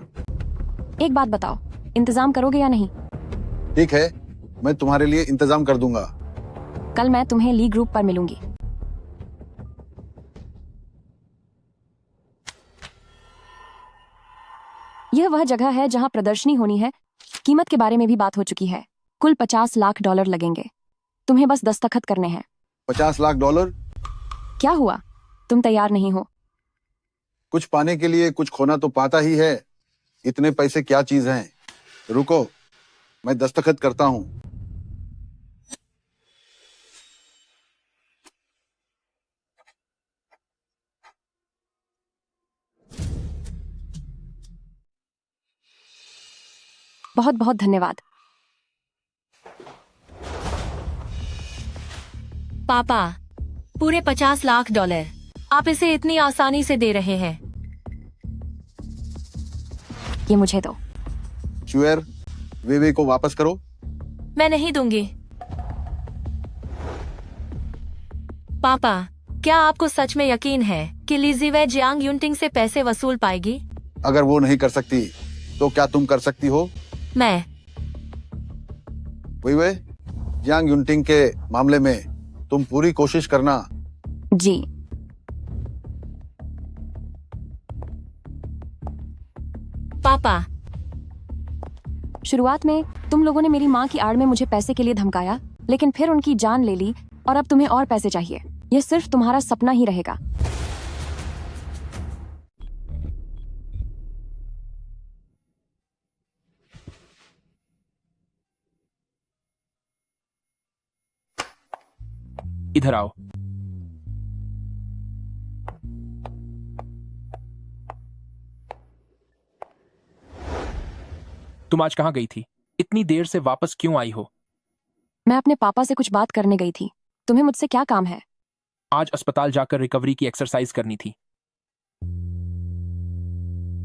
एक बात बताओ, इंतजाम करोगे या नहीं? ठीक है, मैं तुम्हारे लिए इंतजाम कर दूंगा। कल मैं तुम्हें ली ग्रुप पर मिलूंगी। यह वह जगह है जहां प्रदर्शनी होनी है। कीमत के बारे में भी बात हो चुकी है। कुल $50 लाख लगेंगे। तुम्हें बस दस्तखत करने हैं। $50 लाख? क्या हुआ, तुम तैयार नहीं हो? कुछ पाने के लिए कुछ खोना तो पाता ही है। इतने पैसे क्या चीज हैं? रुको, मैं दस्तखत करता हूँ। बहुत बहुत धन्यवाद। पापा, पूरे $50 लाख आप इसे इतनी आसानी से दे रहे हैं। ये मुझे दो। च्युएर, वे को वापस करो। मैं नहीं दूंगी। पापा, क्या आपको सच में यकीन है कि ली जिवे जियांग युनटिंग से पैसे वसूल पाएगी? अगर वो नहीं कर सकती तो क्या तुम कर सकती हो? मैं। वे जियांग युनटिंग के मामले में तुम पूरी कोशिश करना। जी। पापा, शुरुआत में तुम लोगों ने मेरी माँ की आड़ में मुझे पैसे के लिए धमकाया, लेकिन फिर उनकी जान ले ली और अब तुम्हें और पैसे चाहिए। यह सिर्फ तुम्हारा सपना ही रहेगा। इधर आओ। तुम आज कहाँ गई थी? इतनी देर से वापस क्यों आई हो? मैं अपने पापा से कुछ बात करने गई थी। तुम्हें मुझसे क्या काम है? आज अस्पताल जाकर रिकवरी की एक्सरसाइज करनी थी।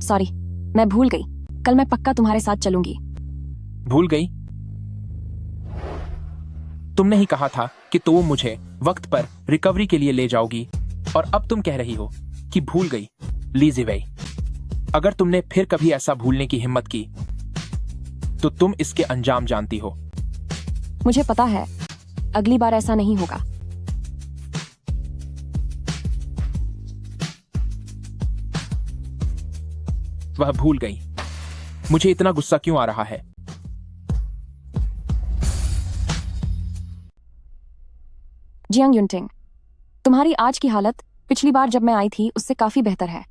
सॉरी, मैं भूल गई। कल मैं पक्का तुम्हारे साथ चलूंगी। भूल गई? तुमने ही कहा था कि तुम मुझे वक्त पर रिकवरी के लिए ले जाओगी और अब तुम कह रही हो कि भूल गई। ली जिवेई, अगर तुमने फिर कभी ऐसा भूलने की हिम्मत की तो तुम इसके अंजाम जानती हो। मुझे पता है, अगली बार ऐसा नहीं होगा। वह भूल गई। मुझे इतना गुस्सा क्यों आ रहा है? जियांग युनटिंग, तुम्हारी आज की हालत पिछली बार जब मैं आई थी उससे काफी बेहतर है।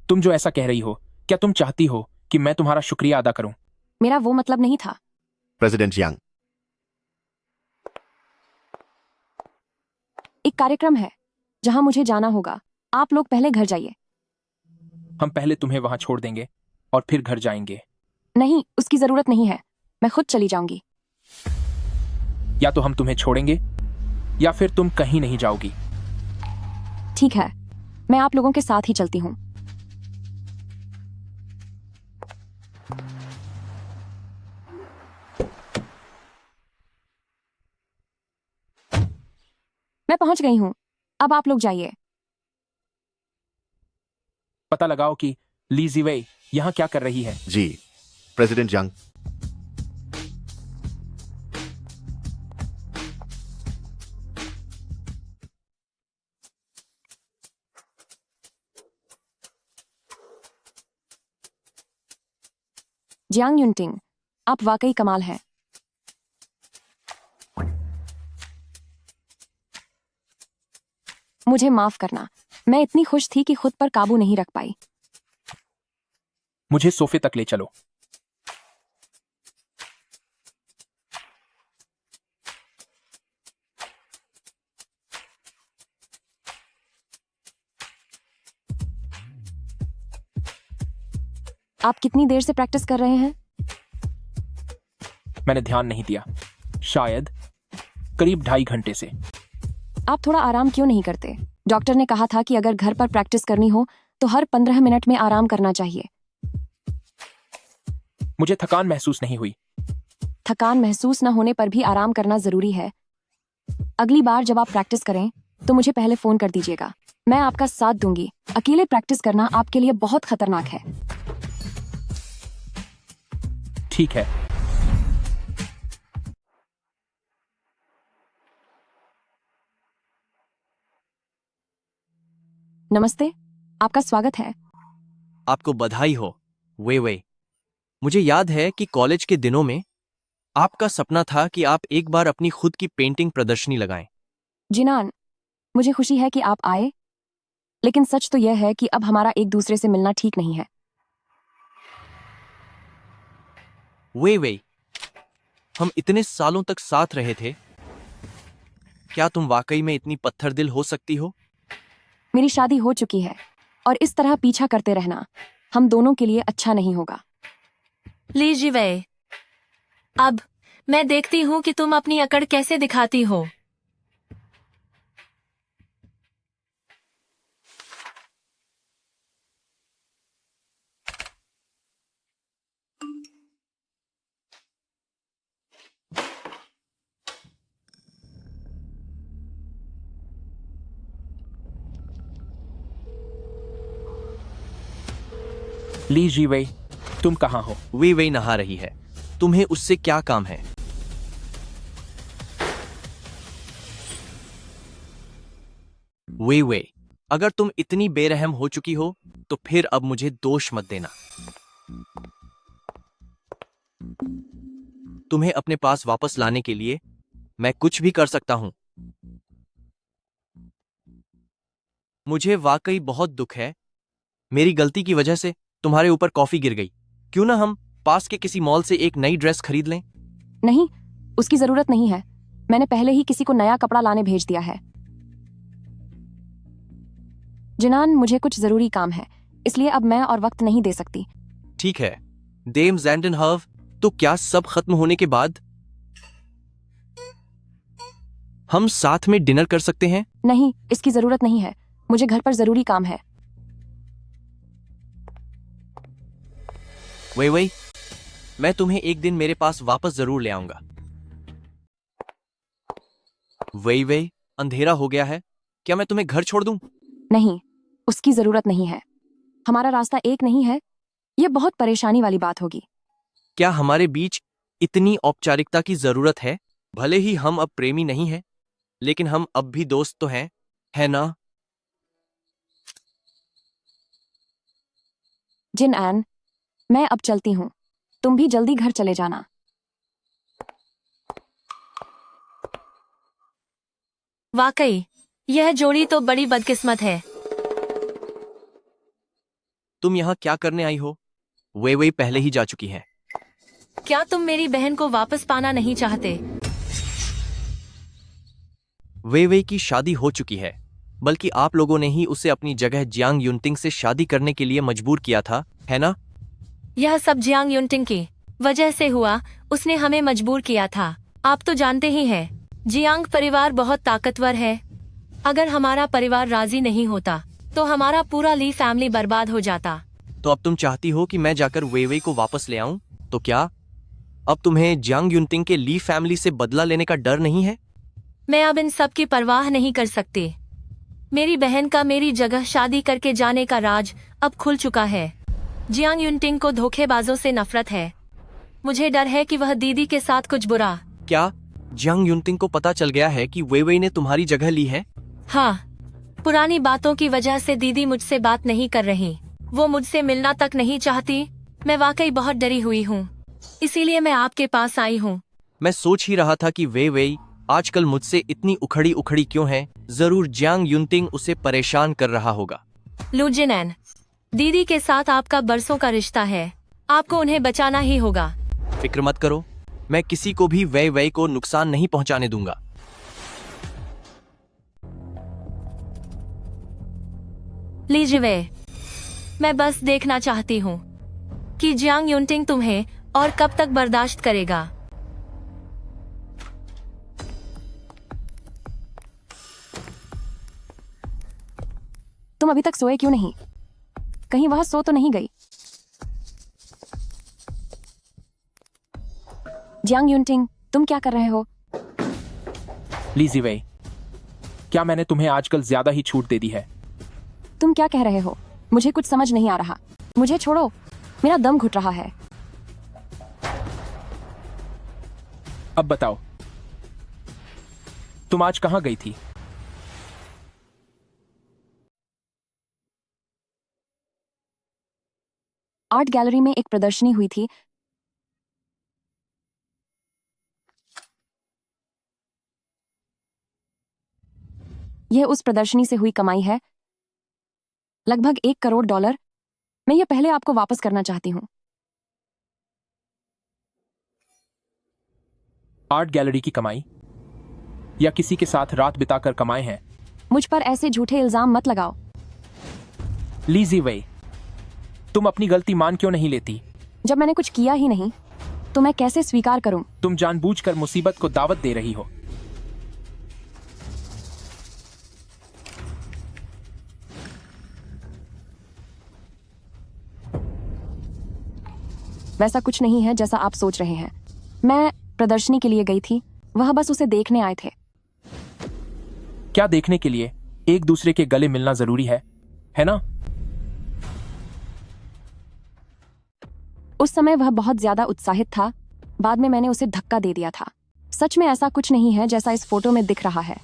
तुम जो ऐसा कह रही हो, क्या तुम चाहती हो कि मैं तुम्हारा शुक्रिया अदा करूं? मेरा वो मतलब नहीं था। प्रेसिडेंट जियांग, एक कार्यक्रम है जहां मुझे जाना होगा। आप लोग पहले घर जाइए। हम पहले तुम्हें वहां छोड़ देंगे और फिर घर जाएंगे। नहीं, उसकी जरूरत नहीं है। मैं खुद चली जाऊंगी। या तो हम तुम्हें छोड़ेंगे या फिर तुम कहीं नहीं जाओगी। ठीक है, मैं आप लोगों के साथ ही चलती हूँ। मैं पहुंच गई हूँ, अब आप लोग जाइए। पता लगाओ कि ली जीवेई यहाँ क्या कर रही है। जी प्रेसिडेंट जंग। जियांग युनटिंग, आप वाकई कमाल हैं। मुझे माफ करना, मैं इतनी खुश थी कि खुद पर काबू नहीं रख पाई। मुझे सोफे तक ले चलो। आप कितनी देर से प्रैक्टिस कर रहे हैं? मैंने ध्यान नहीं दिया, शायद करीब 2.5 घंटे से। आप थोड़ा आराम क्यों नहीं करते? डॉक्टर ने कहा था कि अगर घर पर प्रैक्टिस करनी हो तो हर 15 मिनट में आराम करना चाहिए। मुझे थकान महसूस नहीं हुई। थकान महसूस न होने पर भी आराम करना जरूरी है। अगली बार जब आप प्रैक्टिस करें तो मुझे पहले फोन कर दीजिएगा, मैं आपका साथ दूंगी। अकेले प्रैक्टिस करना आपके लिए बहुत खतरनाक है। ठीक है। नमस्ते, आपका स्वागत है। आपको बधाई हो वे। मुझे याद है कि कॉलेज के दिनों में आपका सपना था कि आप एक बार अपनी खुद की पेंटिंग प्रदर्शनी लगाएं। जिनान, मुझे खुशी है कि आप आए, लेकिन सच तो यह है कि अब हमारा एक दूसरे से मिलना ठीक नहीं है। वे हम इतने सालों तक साथ रहे थे, क्या तुम वाकई में इतनी पत्थर दिल हो सकती हो? मेरी शादी हो चुकी है और इस तरह पीछा करते रहना हम दोनों के लिए अच्छा नहीं होगा। ली जीवेई, अब मैं देखती हूँ कि तुम अपनी अकड़ कैसे दिखाती हो। ली जीवेई, तुम कहाँ हो? वे नहा रही है, तुम्हें उससे क्या काम है? वे अगर तुम इतनी बेरहम हो चुकी हो तो फिर अब मुझे दोष मत देना। तुम्हें अपने पास वापस लाने के लिए मैं कुछ भी कर सकता हूं। मुझे वाकई बहुत दुख है, मेरी गलती की वजह से तुम्हारे ऊपर कॉफी गिर गई। क्यों ना हम पास के किसी मॉल से एक नई ड्रेस खरीद लें? नहीं, उसकी जरूरत नहीं है। मैंने पहले ही किसी को नया कपड़ा लाने भेज दिया है। जिनान, मुझे कुछ जरूरी काम है, इसलिए अब मैं और वक्त नहीं दे सकती। ठीक है डेम ज़ैंडनहर्व, तो क्या सब खत्म होने के बाद हम साथ में डिनर कर सकते हैं? नहीं, इसकी जरूरत नहीं है। मुझे घर पर जरूरी काम है। वे मैं तुम्हें एक दिन मेरे पास वापस जरूर ले आऊंगा। वे अंधेरा हो गया है, क्या मैं तुम्हें घर छोड़ दूं? नहीं, उसकी जरूरत नहीं है। हमारा रास्ता एक नहीं है, यह बहुत परेशानी वाली बात होगी। क्या हमारे बीच इतनी औपचारिकता की जरूरत है? भले ही हम अब प्रेमी नहीं हैं, लेकिन हम अब भी दोस्त तो हैं, है ना? जिन एन, मैं अब चलती हूँ, तुम भी जल्दी घर चले जाना। वाकई यह जोड़ी तो बड़ी बदकिस्मत है। तुम यहाँ क्या करने आई हो? वे पहले ही जा चुकी है। क्या तुम मेरी बहन को वापस पाना नहीं चाहते? वे की शादी हो चुकी है, बल्कि आप लोगों ने ही उसे अपनी जगह जियांग युनटिंग से शादी करने के लिए मजबूर किया था, है ना? यह सब जियांग युनटिंग की वजह से हुआ, उसने हमें मजबूर किया था। आप तो जानते ही हैं, जियांग परिवार बहुत ताकतवर है। अगर हमारा परिवार राजी नहीं होता तो हमारा पूरा ली फैमिली बर्बाद हो जाता। तो अब तुम चाहती हो कि मैं जाकर वेवे को वापस ले आऊं? तो क्या अब तुम्हें जियांग युनटिंग के ली फैमिली से बदला लेने का डर नहीं है? मैं अब इन सब की परवाह नहीं कर सकती। मेरी बहन का मेरी जगह शादी करके जाने का राज अब खुल चुका है। जियांग युनटिंग को धोखेबाजों से नफरत है। मुझे डर है कि वह दीदी के साथ कुछ बुरा। क्या जियांग युनटिंग को पता चल गया है कि वेवे ने तुम्हारी जगह ली है? हाँ, पुरानी बातों की वजह से दीदी मुझसे बात नहीं कर रही। वो मुझसे मिलना तक नहीं चाहती। मैं वाकई बहुत डरी हुई हूँ, इसीलिए मैं आपके पास आई हूँ। मैं सोच ही रहा था कि वेवे आजकल मुझसे इतनी उखड़ी उखड़ी क्यों है। जरूर जियांग युनटिंग उसे परेशान कर रहा होगा। लू जिनैन, दीदी के साथ आपका बरसों का रिश्ता है, आपको उन्हें बचाना ही होगा। फिक्र मत करो, मैं किसी को भी वेवे को नुकसान नहीं पहुंचाने दूंगा। लीजिए वे, मैं बस देखना चाहती हूँ कि जियांग युनटिंग तुम्हें और कब तक बर्दाश्त करेगा। तुम अभी तक सोए क्यों नहीं? कहीं वहां सो तो नहीं गई? जियांग युनटिंग, तुम क्या कर रहे हो? ली जीवे, क्या मैंने तुम्हें आजकल ज्यादा ही छूट दे दी है? तुम क्या कह रहे हो? मुझे कुछ समझ नहीं आ रहा। मुझे छोड़ो, मेरा दम घुट रहा है। अब बताओ, तुम आज कहां गई थी? आर्ट गैलरी में एक प्रदर्शनी हुई थी। यह उस प्रदर्शनी से हुई कमाई है, लगभग $1 करोड़। मैं यह पहले आपको वापस करना चाहती हूँ। आर्ट गैलरी की कमाई या किसी के साथ रात बिताकर कमाए हैं? मुझ पर ऐसे झूठे इल्जाम मत लगाओ। ली जीवे, तुम अपनी गलती मान क्यों नहीं लेती? जब मैंने कुछ किया ही नहीं तो मैं कैसे स्वीकार करूं? तुम जानबूझकर मुसीबत को दावत दे रही हो। वैसा कुछ नहीं है जैसा आप सोच रहे हैं। मैं प्रदर्शनी के लिए गई थी, वह बस उसे देखने आए थे। क्या देखने के लिए एक दूसरे के गले मिलना जरूरी है ना? उस समय वह बहुत ज्यादा उत्साहित था, बाद में मैंने उसे धक्का दे दिया था। सच में ऐसा कुछ नहीं है जैसा इस फोटो में दिख रहा है।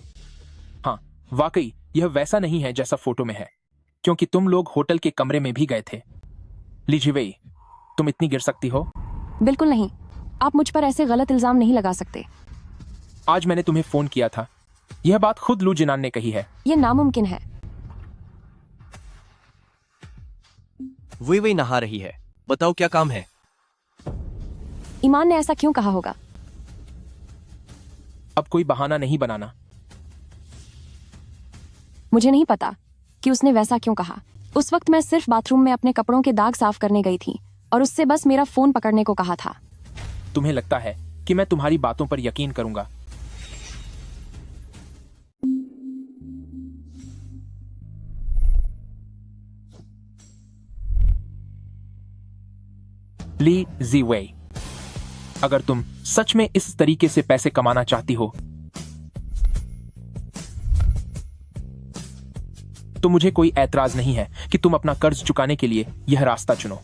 हाँ, वाकई यह वैसा नहीं है जैसा फोटो में है, क्योंकि तुम लोग होटल के कमरे में भी गए थे। लीजिए, तुम इतनी गिर सकती हो? बिल्कुल नहीं, आप मुझ पर ऐसे गलत इल्जाम नहीं लगा सकते। आज मैंने तुम्हें फोन किया था, यह बात खुद लू जिनान ने कही है। यह नामुमकिन है। वेवे नहा रही है, बताओ क्या काम है? ईमान ने ऐसा क्यों कहा होगा? अब कोई बहाना नहीं बनाना। मुझे नहीं पता कि उसने वैसा क्यों कहा। उस वक्त मैं सिर्फ बाथरूम में अपने कपड़ों के दाग साफ करने गई थी और उससे बस मेरा फोन पकड़ने को कहा था। तुम्हें लगता है कि मैं तुम्हारी बातों पर यकीन करूंगा? ली जीवे, अगर तुम सच में इस तरीके से पैसे कमाना चाहती हो तो मुझे कोई ऐतराज नहीं है कि तुम अपना कर्ज चुकाने के लिए यह रास्ता चुनो।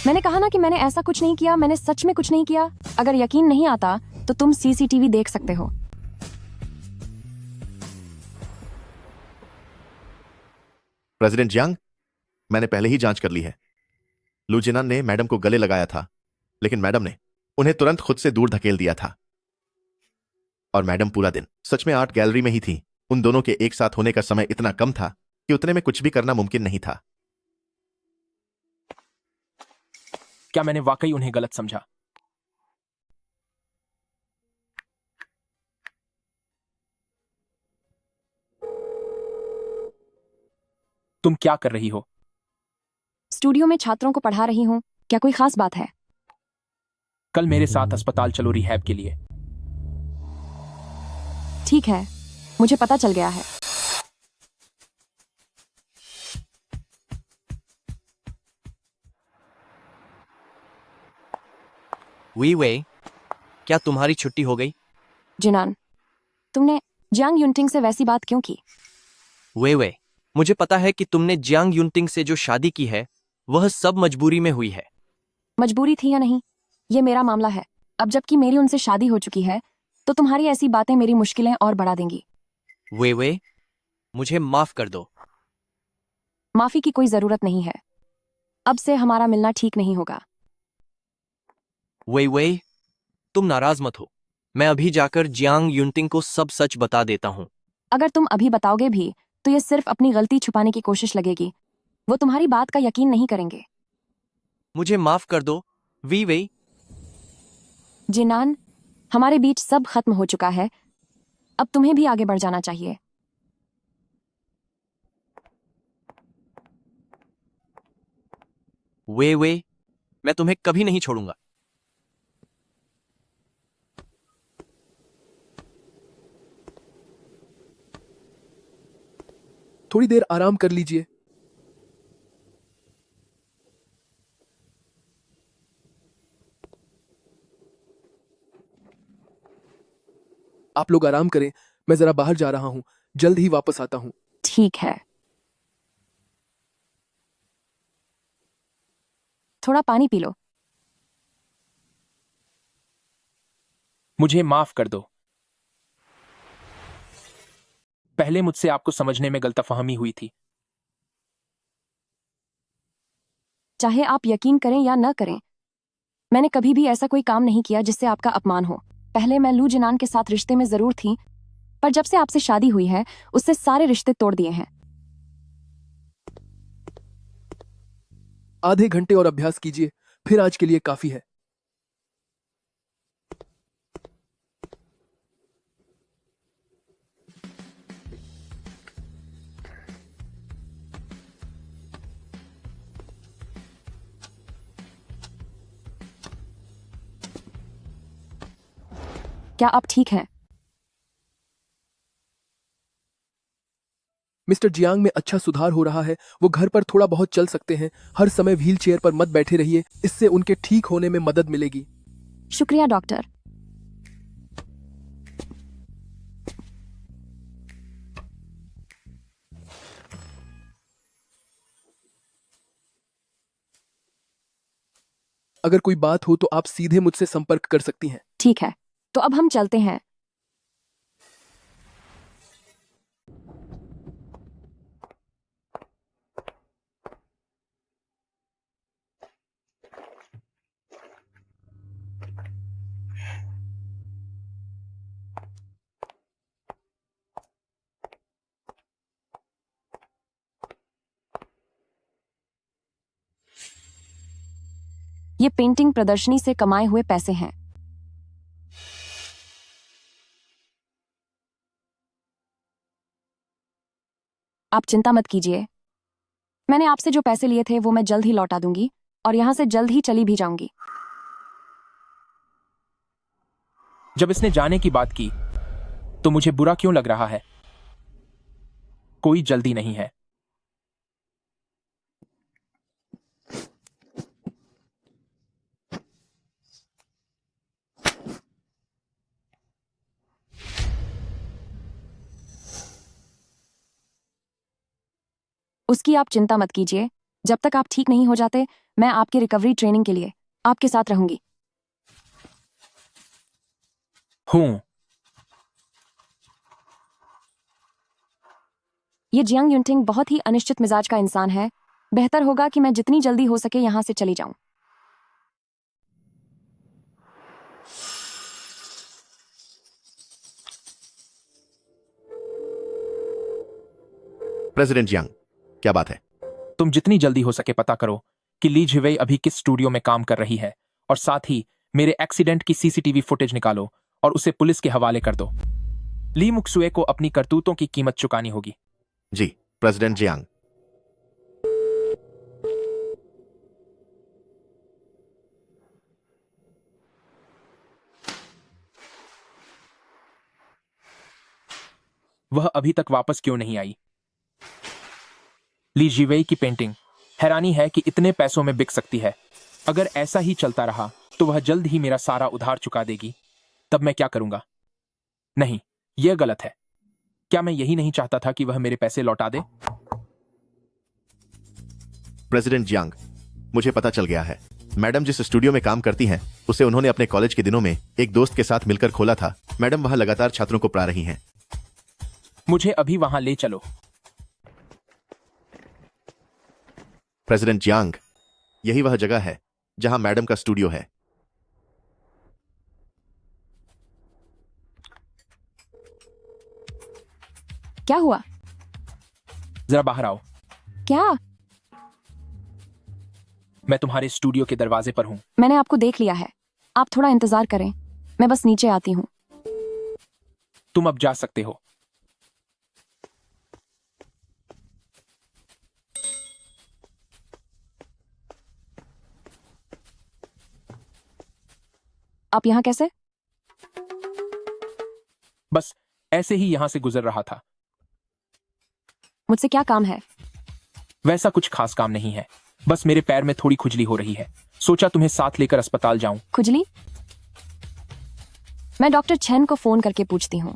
मैंने कहा ना कि मैंने ऐसा कुछ नहीं किया। मैंने सच में कुछ नहीं किया। अगर यकीन नहीं आता तो तुम सीसीटीवी देख सकते हो। प्रेसिडेंट जियांग, मैंने पहले ही जांच कर ली है। लू जिनान ने मैडम को गले लगाया था, लेकिन मैडम ने उन्हें तुरंत खुद से दूर धकेल दिया था। और मैडम पूरा दिन सच में आर्ट गैलरी में ही थी। उन दोनों के एक साथ होने का समय इतना कम था कि उतने में कुछ भी करना मुमकिन नहीं था। क्या मैंने वाकई उन्हें गलत समझा? तुम क्या कर रही हो? स्टूडियो में छात्रों को पढ़ा रही हूँ। क्या कोई खास बात है? कल मेरे साथ अस्पताल चलो रिहैब के लिए। ठीक है, मुझे पता चल गया है। वी वे, क्या तुम्हारी छुट्टी हो गई? जिनान, तुमने जियांग युनटिंग से वैसी बात क्यों की? वे, मुझे पता है कि तुमने जियांग युनटिंग से जो शादी की है वह सब मजबूरी में हुई है। मजबूरी थी या नहीं, ये मेरा मामला है। अब जबकि मेरी उनसे शादी हो चुकी है, तो तुम्हारी ऐसी बातें मेरी मुश्किलें और बढ़ा देंगी। वे, मुझे माफ कर दो। माफी की कोई जरूरत नहीं है। अब से हमारा मिलना ठीक नहीं होगा। वे, तुम नाराज मत हो। मैं अभी जाकर जियांग युनटिंग को सब सच बता देता हूँ। अगर तुम अभी बताओगे भी, तो ये सिर्फ अपनी गलती छुपाने की कोशिश लगेगी। वो तुम्हारी बात का यकीन नहीं करेंगे। मुझे माफ कर दो वे। जिनान, हमारे बीच सब खत्म हो चुका है। अब तुम्हें भी आगे बढ़ जाना चाहिए। वे, मैं तुम्हें कभी नहीं छोड़ूंगा। थोड़ी देर आराम कर लीजिए। आप लोग आराम करें, मैं जरा बाहर जा रहा हूं, जल्द ही वापस आता हूं। ठीक है। थोड़ा पानी पी लो। मुझे माफ कर दो। पहले मुझसे आपको समझने में गलतफहमी हुई थी। चाहे आप यकीन करें या न करें, मैंने कभी भी ऐसा कोई काम नहीं किया जिससे आपका अपमान हो। पहले मैं लू जिनान के साथ रिश्ते में जरूर थी, पर जब से आपसे शादी हुई है, उससे सारे रिश्ते तोड़ दिए हैं। आधे घंटे और अभ्यास कीजिए, फिर आज के लिए काफी है। क्या आप ठीक हैं? मिस्टर जियांग में अच्छा सुधार हो रहा है। वो घर पर थोड़ा बहुत चल सकते हैं। हर समय व्हील चेयर पर मत बैठे रहिए, इससे उनके ठीक होने में मदद मिलेगी। शुक्रिया डॉक्टर। अगर कोई बात हो तो आप सीधे मुझसे संपर्क कर सकती हैं। ठीक है, तो अब हम चलते हैं। ये पेंटिंग प्रदर्शनी से कमाए हुए पैसे हैं। आप चिंता मत कीजिए। मैंने आपसे जो पैसे लिए थे वो मैं जल्द ही लौटा दूंगी, और यहां से जल्द ही चली भी जाऊंगी। जब इसने जाने की बात की, तो मुझे बुरा क्यों लग रहा है? कोई जल्दी नहीं है। उसकी आप चिंता मत कीजिए। जब तक आप ठीक नहीं हो जाते, मैं आपकी रिकवरी ट्रेनिंग के लिए आपके साथ रहूंगी। हूं। ये जियांग युनटिंग बहुत ही अनिश्चित मिजाज का इंसान है। बेहतर होगा कि मैं जितनी जल्दी हो सके यहां से चली जाऊं। प्रेसिडेंट जियांग, क्या बात है? तुम जितनी जल्दी हो सके पता करो कि ली झिवेई अभी किस स्टूडियो में काम कर रही है, और साथ ही मेरे एक्सीडेंट की सीसीटीवी फुटेज निकालो और उसे पुलिस के हवाले कर दो। ली मुक्सुए को अपनी करतूतों की कीमत चुकानी होगी। जी, प्रेसिडेंट जियांग। वह अभी तक वापस क्यों नहीं आई? ली जीवेई की पेंटिंग हैरानी है कि इतने पैसों में बिक सकती है। अगर ऐसा ही चलता रहा तो वह जल्द ही मेरा सारा उधार चुका देगी। तब मैं क्या करूंगा? नहीं, यह गलत है। क्या मैं यही नहीं चाहता था कि वह मेरे पैसे लौटा दे? प्रेसिडेंट जियांग, मुझे पता चल गया है। मैडम जिस स्टूडियो में काम करती हैं, उसे उन्होंने अपने कॉलेज के दिनों में एक दोस्त के साथ मिलकर खोला था। मैडम वहां लगातार छात्रों को पढ़ा रही हैं। मुझे अभी वहां ले चलो। प्रेसिडेंट जियांग, यही वह जगह है जहां मैडम का स्टूडियो है। क्या हुआ? जरा बाहर आओ। क्या? मैं तुम्हारे स्टूडियो के दरवाजे पर हूं। मैंने आपको देख लिया है। आप थोड़ा इंतजार करें, मैं बस नीचे आती हूँ। तुम अब जा सकते हो। आप यहाँ कैसे? बस ऐसे ही यहां से गुजर रहा था। मुझसे क्या काम है? वैसा कुछ खास काम नहीं है, बस मेरे पैर में थोड़ी खुजली हो रही है। सोचा तुम्हें साथ लेकर अस्पताल जाऊं। खुजली? मैं डॉक्टर चेन को फोन करके पूछती हूँ।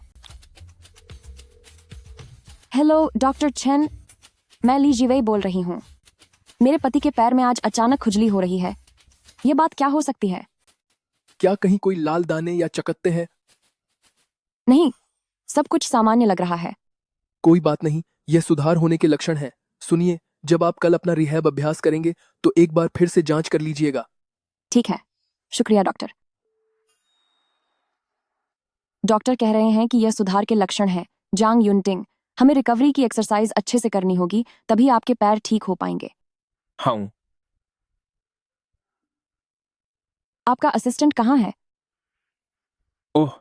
हेलो डॉक्टर चेन, मैं ली जीवेई बोल रही हूँ। मेरे पति के पैर में आज अचानक खुजली हो रही है। ये बात क्या हो सकती है? क्या कहीं कोई लाल दाने या चकत्ते हैं? नहीं, सब कुछ सामान्य लग रहा है। कोई बात नहीं, यह सुधार होने के लक्षण हैं। सुनिए, जब आप कल अपना रिहैब अभ्यास करेंगे तो एक बार फिर से जांच कर लीजिएगा। ठीक है, शुक्रिया डॉक्टर। डॉक्टर कह रहे हैं कि यह सुधार के लक्षण हैं। जांग युनटिंग, हमें रिकवरी की एक्सरसाइज अच्छे से करनी होगी, तभी आपके पैर ठीक हो पाएंगे। हाँ। आपका असिस्टेंट कहाँ है? ओह,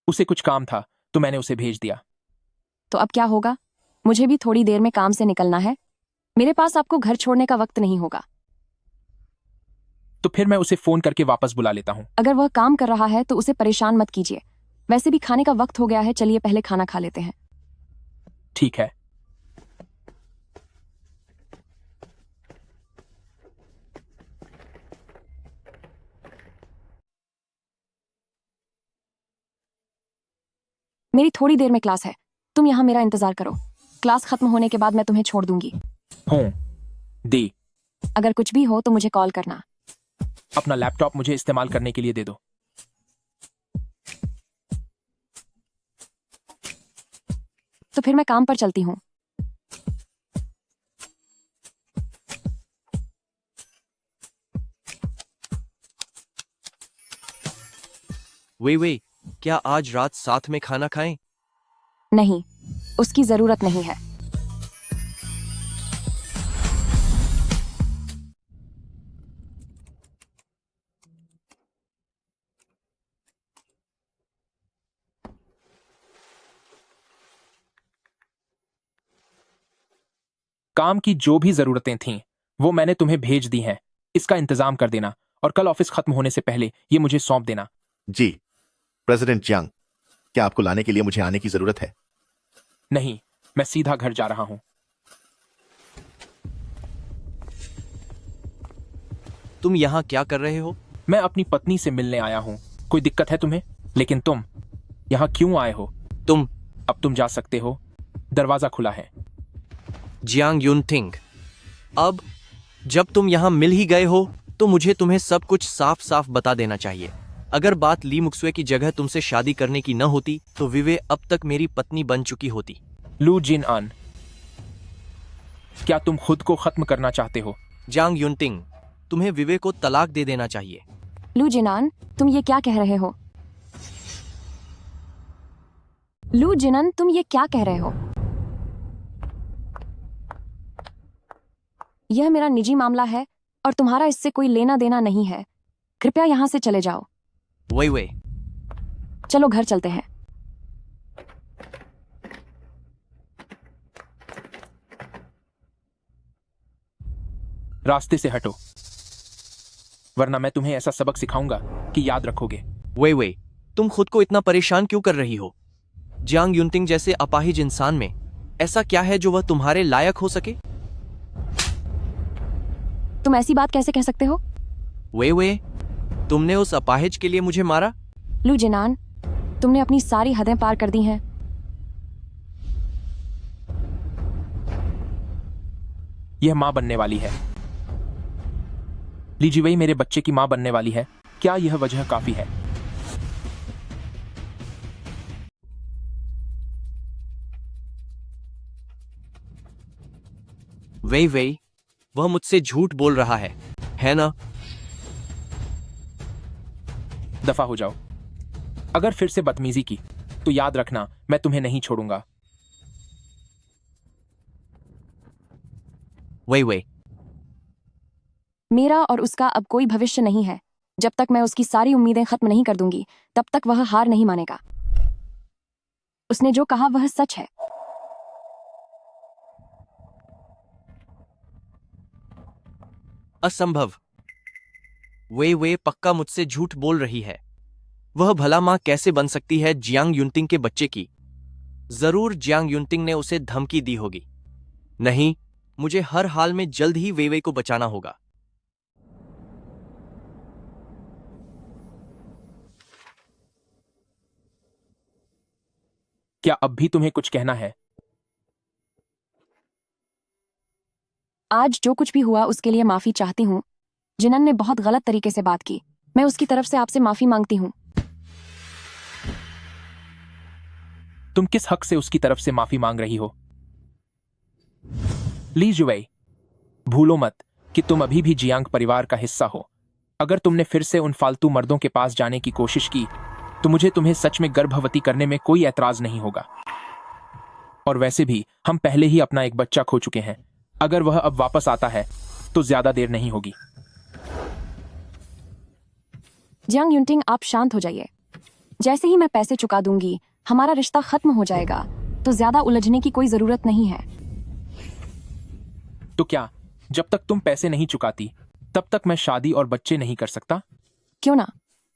उसे कुछ काम था तो मैंने उसे भेज दिया। तो अब क्या होगा? मुझे भी थोड़ी देर में काम से निकलना है। मेरे पास आपको घर छोड़ने का वक्त नहीं होगा। तो फिर मैं उसे फोन करके वापस बुला लेता हूँ। अगर वह काम कर रहा है तो उसे परेशान मत कीजिए। वैसे भी खाने का वक्त हो गया है, चलिए पहले खाना खा लेते हैं। ठीक है। मेरी थोड़ी देर में क्लास है, तुम यहाँ मेरा इंतजार करो। क्लास खत्म होने के बाद मैं तुम्हें छोड़ दूंगी। हूँ दी। अगर कुछ भी हो तो मुझे कॉल करना। अपना लैपटॉप मुझे इस्तेमाल करने के लिए दे दो। तो फिर मैं काम पर चलती हूँ। वे क्या आज रात साथ में खाना खाएं? नहीं, उसकी जरूरत नहीं है। काम की जो भी जरूरतें थीं वो मैंने तुम्हें भेज दी हैं। इसका इंतजाम कर देना और कल ऑफिस खत्म होने से पहले ये मुझे सौंप देना। जी प्रेसिडेंट जियांग, क्या आपको लाने के लिए मुझे आने की जरूरत है? नहीं, मैं सीधा घर जा रहा हूं। तुम यहाँ क्या कर रहे हो? मैं अपनी पत्नी से मिलने आया हूं। कोई दिक्कत है तुम्हें? लेकिन तुम यहाँ क्यों आए हो? अब तुम जा सकते हो, दरवाजा खुला है। जियांग युनटिंग, अब जब तुम यहाँ मिल ही गए हो तो मुझे तुम्हें सब कुछ साफ साफ बता देना चाहिए। अगर बात ली मुक्सुए की जगह तुमसे शादी करने की न होती तो विवे अब तक मेरी पत्नी बन चुकी होती। लू जिन आन, क्या तुम खुद को खत्म करना चाहते हो? जियांग युनटिंग, तुम्हें विवे को तलाक दे देना चाहिए। लू जिनान, तुम ये क्या कह रहे हो? लू जिनन, तुम ये क्या कह रहे हो? यह मेरा निजी मामला है और तुम्हारा इससे कोई लेना देना नहीं है। कृपया यहाँ से चले जाओ। वे चलो घर चलते हैं। रास्ते से हटो, वरना मैं तुम्हें ऐसा सबक सिखाऊंगा कि याद रखोगे। वे तुम खुद को इतना परेशान क्यों कर रही हो? जियांग युनटिंग जैसे अपाहिज इंसान में ऐसा क्या है जो वह तुम्हारे लायक हो सके? तुम ऐसी बात कैसे कह सकते हो? वे तुमने उस अपाहिज के लिए मुझे मारा? लू जिनान, तुमने अपनी सारी हदें पार कर दी हैं। यह मां बनने वाली है। ली जीवई मेरे बच्चे की मां बनने वाली है। क्या यह वजह काफी है? वे वह मुझसे झूठ बोल रहा है ना? दफा हो जाओ। अगर फिर से बदतमीजी की तो याद रखना मैं तुम्हें नहीं छोड़ूंगा। वे मेरा और उसका अब कोई भविष्य नहीं है। जब तक मैं उसकी सारी उम्मीदें खत्म नहीं कर दूंगी तब तक वह हार नहीं मानेगा। उसने जो कहा वह सच है। असंभव। वे पक्का मुझसे झूठ बोल रही है। वह भला मां कैसे बन सकती है जियांग युनटिंग के बच्चे की? जरूर जियांग युनटिंग ने उसे धमकी दी होगी। नहीं, मुझे हर हाल में जल्द ही वे को बचाना होगा। क्या अब भी तुम्हें कुछ कहना है? आज जो कुछ भी हुआ उसके लिए माफी चाहती हूँ। जिनन ने बहुत गलत तरीके से बात की। मैं उसकी तरफ से आपसे माफी मांगती हूँ। तुम किस हक से उसकी तरफ से माफी मांग रही हो? ली जुवई, भूलो मत कि तुम अभी भी जियांग परिवार का हिस्सा हो। अगर तुमने फिर से उन फालतू मर्दों के पास जाने की कोशिश की तो मुझे तुम्हें सच में गर्भवती करने में कोई ऐतराज नहीं होगा। और वैसे भी हम पहले ही अपना एक बच्चा खो चुके हैं। अगर वह अब वापस आता है तो ज्यादा देर नहीं होगी। जियांग युनटिंग, आप शांत हो जाइए। जैसे ही मैं पैसे चुका दूंगी हमारा रिश्ता खत्म हो जाएगा, तो ज्यादा उलझने की कोई जरूरत नहीं है। तो क्या जब तक तुम पैसे नहीं चुकाती तब तक मैं शादी और बच्चे नहीं कर सकता? क्यों ना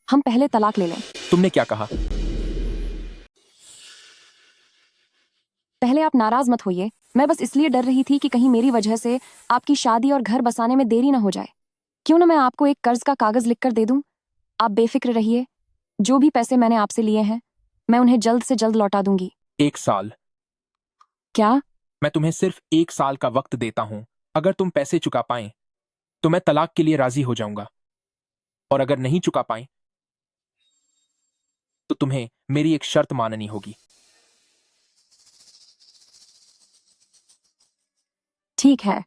हम पहले तलाक ले लें? तुमने क्या कहा? पहले आप नाराज मत होइए। मैं बस इसलिए डर रही थी कि कहीं मेरी वजह से आपकी शादी और घर बसाने में देरी ना हो जाए। क्यों ना मैं आपको एक कर्ज का कागज लिखकर दे दूं? आप बेफिक्र रहिए। जो भी पैसे मैंने आपसे लिए हैं मैं उन्हें जल्द से जल्द लौटा दूंगी। 1 साल? क्या? मैं तुम्हें सिर्फ 1 साल का वक्त देता हूं। अगर तुम पैसे चुका पाए तो मैं तलाक के लिए राजी हो जाऊंगा, और अगर नहीं चुका पाए तो तुम्हें मेरी एक शर्त माननी होगी। ठीक है।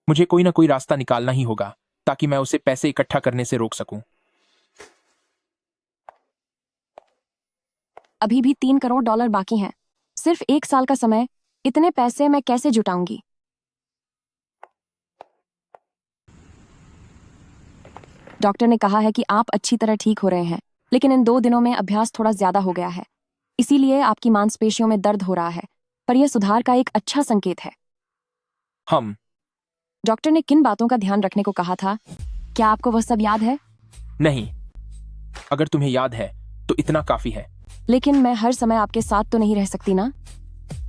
मुझे कोई ना कोई रास्ता निकालना ही होगा ताकि मैं उसे पैसे इकट्ठा करने से रोक सकूं। अभी भी $3 करोड़ बाकी हैं। सिर्फ 1 साल का समय। इतने पैसे मैं कैसे जुटाऊंगी? डॉक्टर ने कहा है कि आप अच्छी तरह ठीक हो रहे हैं, लेकिन इन 2 दिनों में अभ्यास थोड़ा ज्यादा हो गया है, इसीलिए आपकी मांसपेशियों में दर्द हो रहा है। पर यह सुधार का एक अच्छा संकेत है। हम डॉक्टर ने किन बातों का ध्यान रखने को कहा था? क्या आपको वह सब याद है? नहीं। अगर तुम्हें याद है तो इतना काफी है। लेकिन मैं हर समय आपके साथ तो नहीं रह सकती ना?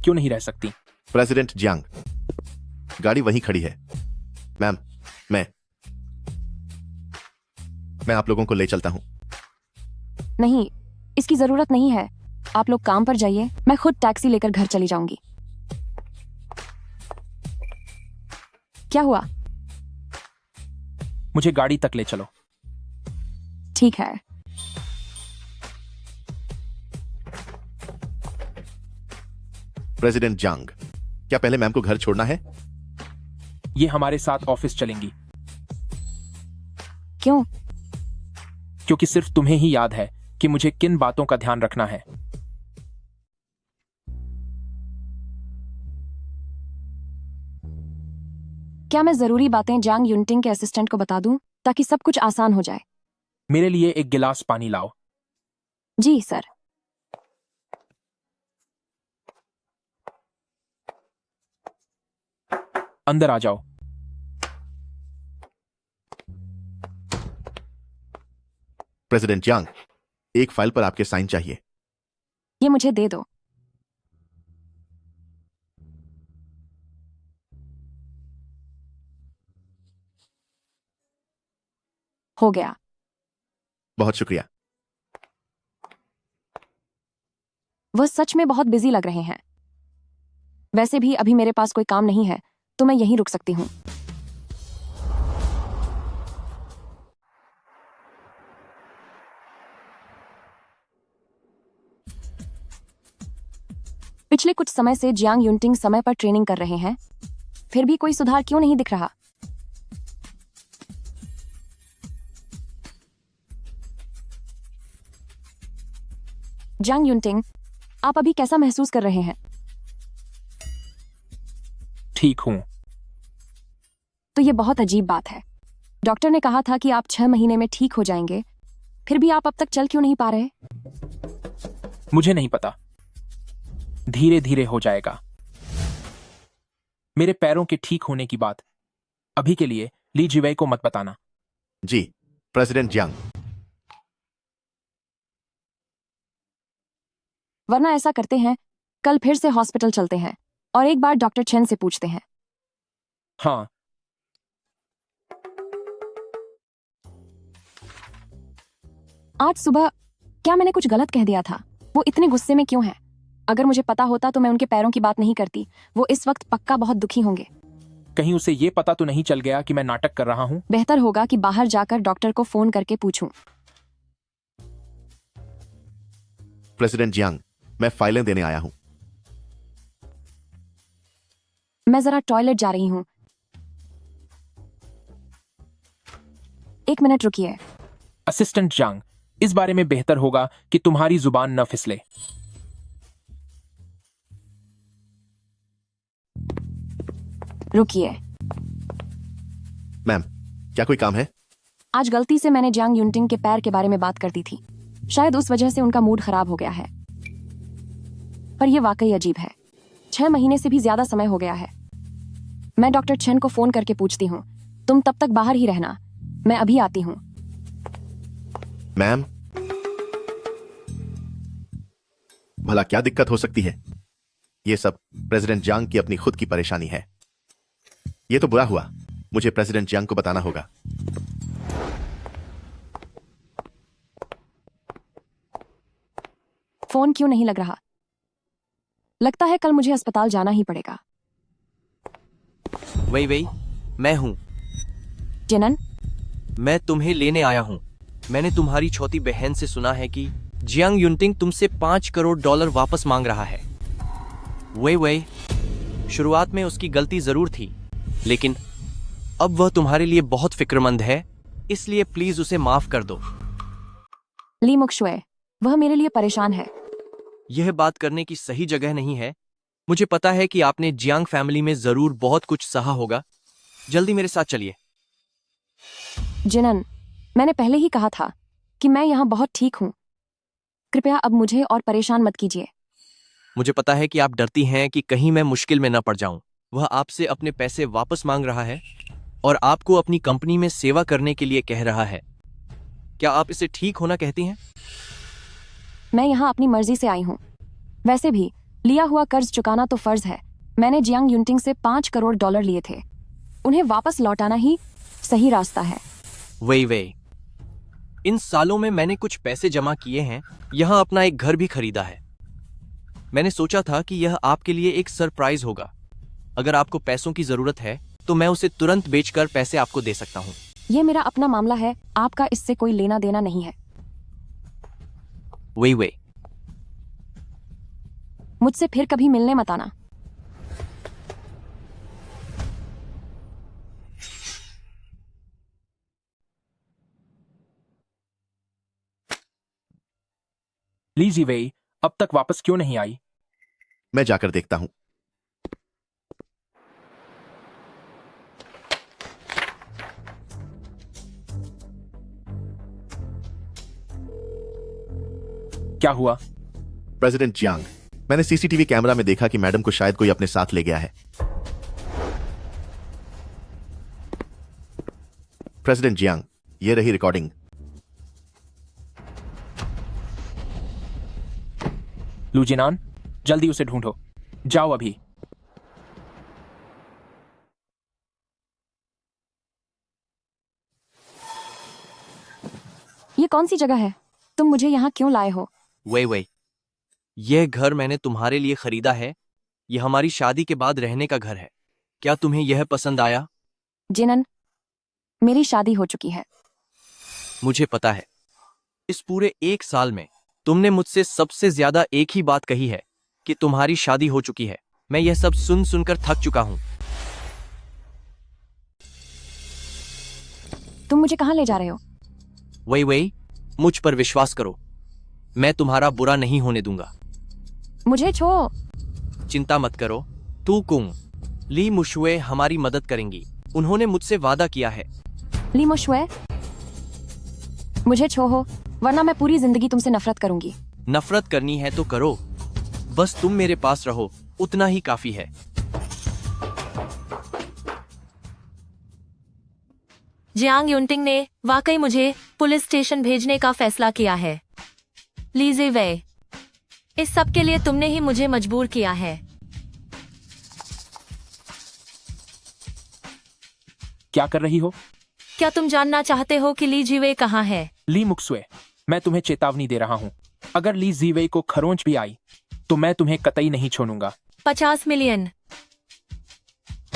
क्यों नहीं रह सकती? प्रेसिडेंट जियांग, गाड़ी वहीं खड़ी है। मैम, मैं आप लोगों को ले चलता हूं। नहीं, इसकी जरूरत नहीं है। आप लोग काम पर जाइए, मैं खुद टैक्सी लेकर घर चली जाऊंगी। क्या हुआ? मुझे गाड़ी तक ले चलो। ठीक है। प्रेसिडेंट जियांग, क्या पहले मैम को घर छोड़ना है? ये हमारे साथ ऑफिस चलेंगी। क्यों? क्योंकि सिर्फ तुम्हें ही याद है कि मुझे किन बातों का ध्यान रखना है। क्या मैं जरूरी बातें जियांग युनटिंग के असिस्टेंट को बता दूं ताकि सब कुछ आसान हो जाए? मेरे लिए एक गिलास पानी लाओ। जी सर। अंदर आ जाओ। प्रेसिडेंट जियांग, एक फाइल पर आपके साइन चाहिए। ये मुझे दे दो। हो गया। बहुत शुक्रिया। वह सच में बहुत बिजी लग रहे हैं। वैसे भी अभी मेरे पास कोई काम नहीं है, तो मैं यहीं रुक सकती हूँ। पिछले कुछ समय से जियांग युनटिंग समय पर ट्रेनिंग कर रहे हैं, फिर भी कोई सुधार क्यों नहीं दिख रहा? जियांग युनटिंग, आप अभी कैसा महसूस कर रहे हैं? ठीक हूं। तो ये बहुत अजीब बात है। डॉक्टर ने कहा था कि आप 6 महीने में ठीक हो जाएंगे, फिर भी आप अब तक चल क्यों नहीं पा रहे? मुझे नहीं पता, धीरे धीरे हो जाएगा। मेरे पैरों के ठीक होने की बात अभी के लिए ली जिवई को मत बताना। जी, प्रेसिडेंट जियांग। वरना ऐसा करते हैं, कल फिर से हॉस्पिटल चलते हैं और एक बार डॉक्टर चेन से पूछते हैं। हाँ, आज सुबह क्या मैंने कुछ गलत कह दिया था? वो इतने गुस्से में क्यों हैं? अगर मुझे पता होता तो मैं उनके पैरों की बात नहीं करती। वो इस वक्त पक्का बहुत दुखी होंगे। कहीं उसे ये पता तो नहीं चल गया कि मैं नाटक कर रहा हूं? बेहतर होगा कि बाहर जाकर डॉक्टर को फोन करके पूछूं। प्रेसिडेंट जियांग, मैं फाइलें देने आया हूं। मैं जरा टॉयलेट जा रही हूं। 1 मिनट रुकिए। असिस्टेंट जियांग, इस बारे में बेहतर होगा कि तुम्हारी जुबान न फिसले। रुकिए। मैम, क्या कोई काम है? आज गलती से मैंने जियांग युनटिंग के पैर के बारे में बात कर दी थी। शायद उस वजह से उनका मूड खराब हो गया है। पर यह वाकई अजीब है। 6 महीने से भी ज्यादा समय हो गया है। मैं डॉक्टर चेन को फोन करके पूछती हूँ। तुम तब तक बाहर ही रहना, मैं अभी आती हूँ। मैम, भला क्या दिक्कत हो सकती है? ये सब प्रेसिडेंट जियांग की अपनी खुद की परेशानी है। ये तो बुरा हुआ, मुझे प्रेसिडेंट जियांग को बताना होगा। फोन क्यों नहीं लग रहा? लगता है कल मुझे अस्पताल जाना ही पड़ेगा। वही मैं हूँ। जिनन, मैं तुम्हें लेने आया हूँ। मैंने तुम्हारी छोटी बहन से सुना है कि जियांग युनटिंग तुमसे $5 करोड़ वापस मांग रहा है। वही शुरुआत में उसकी गलती जरूर थी, लेकिन अब वह तुम्हारे लिए बहुत फिक्रमंद है, इसलिए प्लीज उसे माफ कर दो। ली मुक्शुए, वह मेरे लिए परेशान है। यह बात करने की सही जगह नहीं है। मुझे पता है कि आपने जियांग फैमिली में जरूर बहुत कुछ सहा होगा। जल्दी मेरे साथ चलिए। जिनन, मैंने पहले ही कहा था कि मैं यहाँ बहुत ठीक हूँ। कृपया अब मुझे और परेशान मत कीजिए। मुझे पता है कि आप डरती हैं कि कहीं मैं मुश्किल में न पड़ जाऊं। वह आपसे अपने पैसे वापस मांग रहा है और आपको अपनी कंपनी में सेवा करने के लिए कह रहा है। क्या आप इसे ठीक होना कहती हैं? मैं यहाँ अपनी मर्जी से आई हूँ। वैसे भी लिया हुआ कर्ज चुकाना तो फर्ज है। मैंने जियांग युनटिंग से $5 करोड़ लिए थे। उन्हें वापस लौटाना ही सही रास्ता है। वही इन सालों में मैंने कुछ पैसे जमा किए हैं, यहाँ अपना एक घर भी खरीदा है। मैंने सोचा था कि यह आपके लिए एक सरप्राइज होगा। अगर आपको पैसों की जरूरत है तो मैं उसे तुरंत बेचकर पैसे आपको दे सकता हूँ। ये मेरा अपना मामला है, आपका इससे कोई लेना देना नहीं है। वही मुझसे फिर कभी मिलने मत आना। ली जिवई अब तक वापस क्यों नहीं आई? मैं जाकर देखता हूं। क्या हुआ? प्रेसिडेंट जियांग, मैंने सीसीटीवी कैमरा में देखा कि मैडम को शायद कोई अपने साथ ले गया है। प्रेसिडेंट जियांग, ये रही रिकॉर्डिंग। लूजिनान, जल्दी उसे ढूंढो। जाओ अभी। ये कौन सी जगह है? तुम मुझे यहाँ क्यों लाए हो? वे यह घर मैंने तुम्हारे लिए खरीदा है। यह हमारी शादी के बाद रहने का घर है। क्या तुम्हें यह पसंद आया? जिनन, मेरी शादी हो चुकी है। मुझे पता है। इस पूरे 1 साल में तुमने मुझसे सबसे ज्यादा एक ही बात कही है कि तुम्हारी शादी हो चुकी है। मैं यह सब सुन सुनकर थक चुका हूं। तुम मुझे कहाँ ले जा रहे हो? वही मुझ पर विश्वास करो। मैं तुम्हारा बुरा नहीं होने दूंगा। मुझे छोड़ो। चिंता मत करो। तू कुंग, ली मुशुए हमारी मदद करेंगी। उन्होंने मुझसे वादा किया है। ली मुशुए, मुझे छोड़ो, वरना मैं पूरी जिंदगी तुमसे नफरत करूंगी। नफरत करनी है तो करो, बस तुम मेरे पास रहो, उतना ही काफी है। जियांग युनटिंग ने वाकई मुझे पुलिस स्टेशन भेजने का फैसला किया है। ली ज़िवei, इस सब के लिए तुमने ही मुझे मजबूर किया है। क्या कर रही हो? क्या तुम जानना चाहते हो कि ली ज़िवei कहाँ है? ली मुक्सुए, मैं तुम्हें चेतावनी दे रहा हूं। अगर ली ज़िवei को खरोंच भी आई तो मैं तुम्हें कतई नहीं छोड़ूंगा। 50 मिलियन।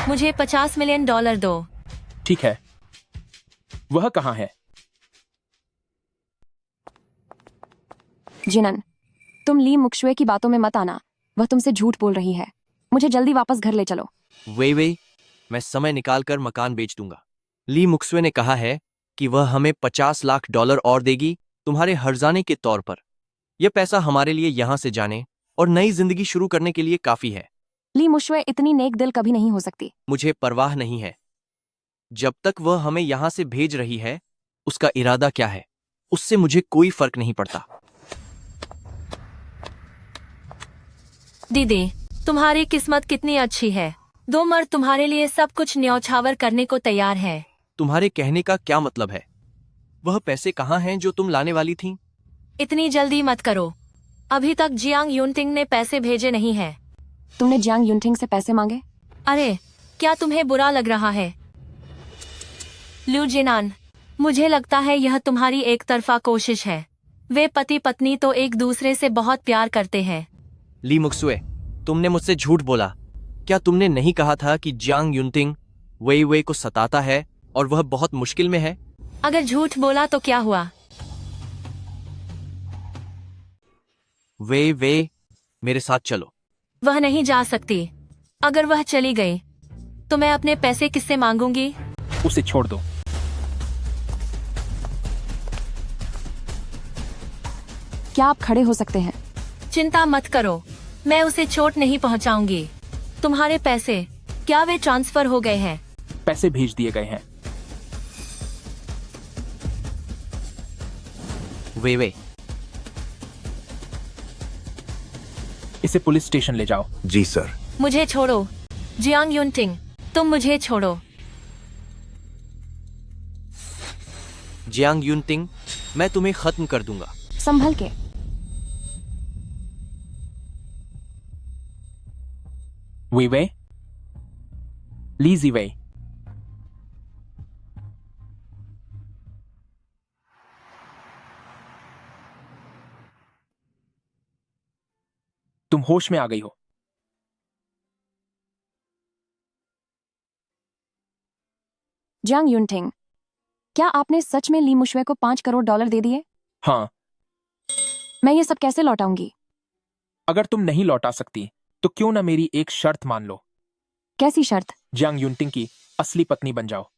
मुझे $50 मिलियन दो। ठीक है, वह कहाँ है? जिनन, तुम ली मुक्शुए की बातों में मत आना। वह तुमसे झूठ बोल रही है। मुझे जल्दी वापस घर ले चलो। वे मैं समय निकालकर मकान बेच दूंगा। ली मुक्सुए ने कहा है कि वह हमें $50 लाख और देगी तुम्हारे हर्जाने के तौर पर। यह पैसा हमारे लिए यहां से जाने और नई जिंदगी शुरू करने के लिए काफी है। ली मुशुए इतनी नेक दिल कभी नहीं हो सकती। मुझे परवाह नहीं है। जब तक वह हमें यहां से भेज रही है, उसका इरादा क्या है उससे मुझे कोई फर्क नहीं पड़ता। दीदी, तुम्हारी किस्मत कितनी अच्छी है। 2 मर्द तुम्हारे लिए सब कुछ न्यौछावर करने को तैयार है। तुम्हारे कहने का क्या मतलब है? वह पैसे कहाँ हैं जो तुम लाने वाली थी? इतनी जल्दी मत करो। अभी तक जियांग युनटिंग ने पैसे भेजे नहीं हैं। तुमने जियांग युनटिंग से पैसे मांगे? अरे, क्या तुम्हें बुरा लग रहा है? लू जिनान, मुझे लगता है यह तुम्हारी एक तरफा कोशिश है। वे पति पत्नी तो एक दूसरे से बहुत प्यार करते हैं। ली मुक्सुए, तुमने मुझसे झूठ बोला। क्या तुमने नहीं कहा था कि जियांग युनटिंग वे को सताता है और वह बहुत मुश्किल में है? अगर झूठ बोला तो क्या हुआ? वे मेरे साथ चलो। वह नहीं जा सकती। अगर वह चली गई तो मैं अपने पैसे किससे मांगूंगी? उसे छोड़ दो। क्या आप खड़े हो सकते हैं? चिंता मत करो, मैं उसे चोट नहीं पहुंचाऊंगी। तुम्हारे पैसे, क्या वे ट्रांसफर हो गए हैं? पैसे भेज दिए गए हैं। वे इसे पुलिस स्टेशन ले जाओ। जी सर। मुझे छोड़ो जियांग युनटिंग, तुम मुझे छोड़ो। जियांग युनटिंग, मैं तुम्हें खत्म कर दूंगा। संभल के। वे ली ज़िवei, तुम होश में आ गई हो। जियांग युनटिंग, क्या आपने सच में ली मुशुए को $5 करोड़ दे दिए? हाँ। मैं ये सब कैसे लौटाऊंगी? अगर तुम नहीं लौटा सकती तो क्यों ना मेरी एक शर्त मान लो। कैसी शर्त? जियांग युनटिंग की असली पत्नी बन जाओ।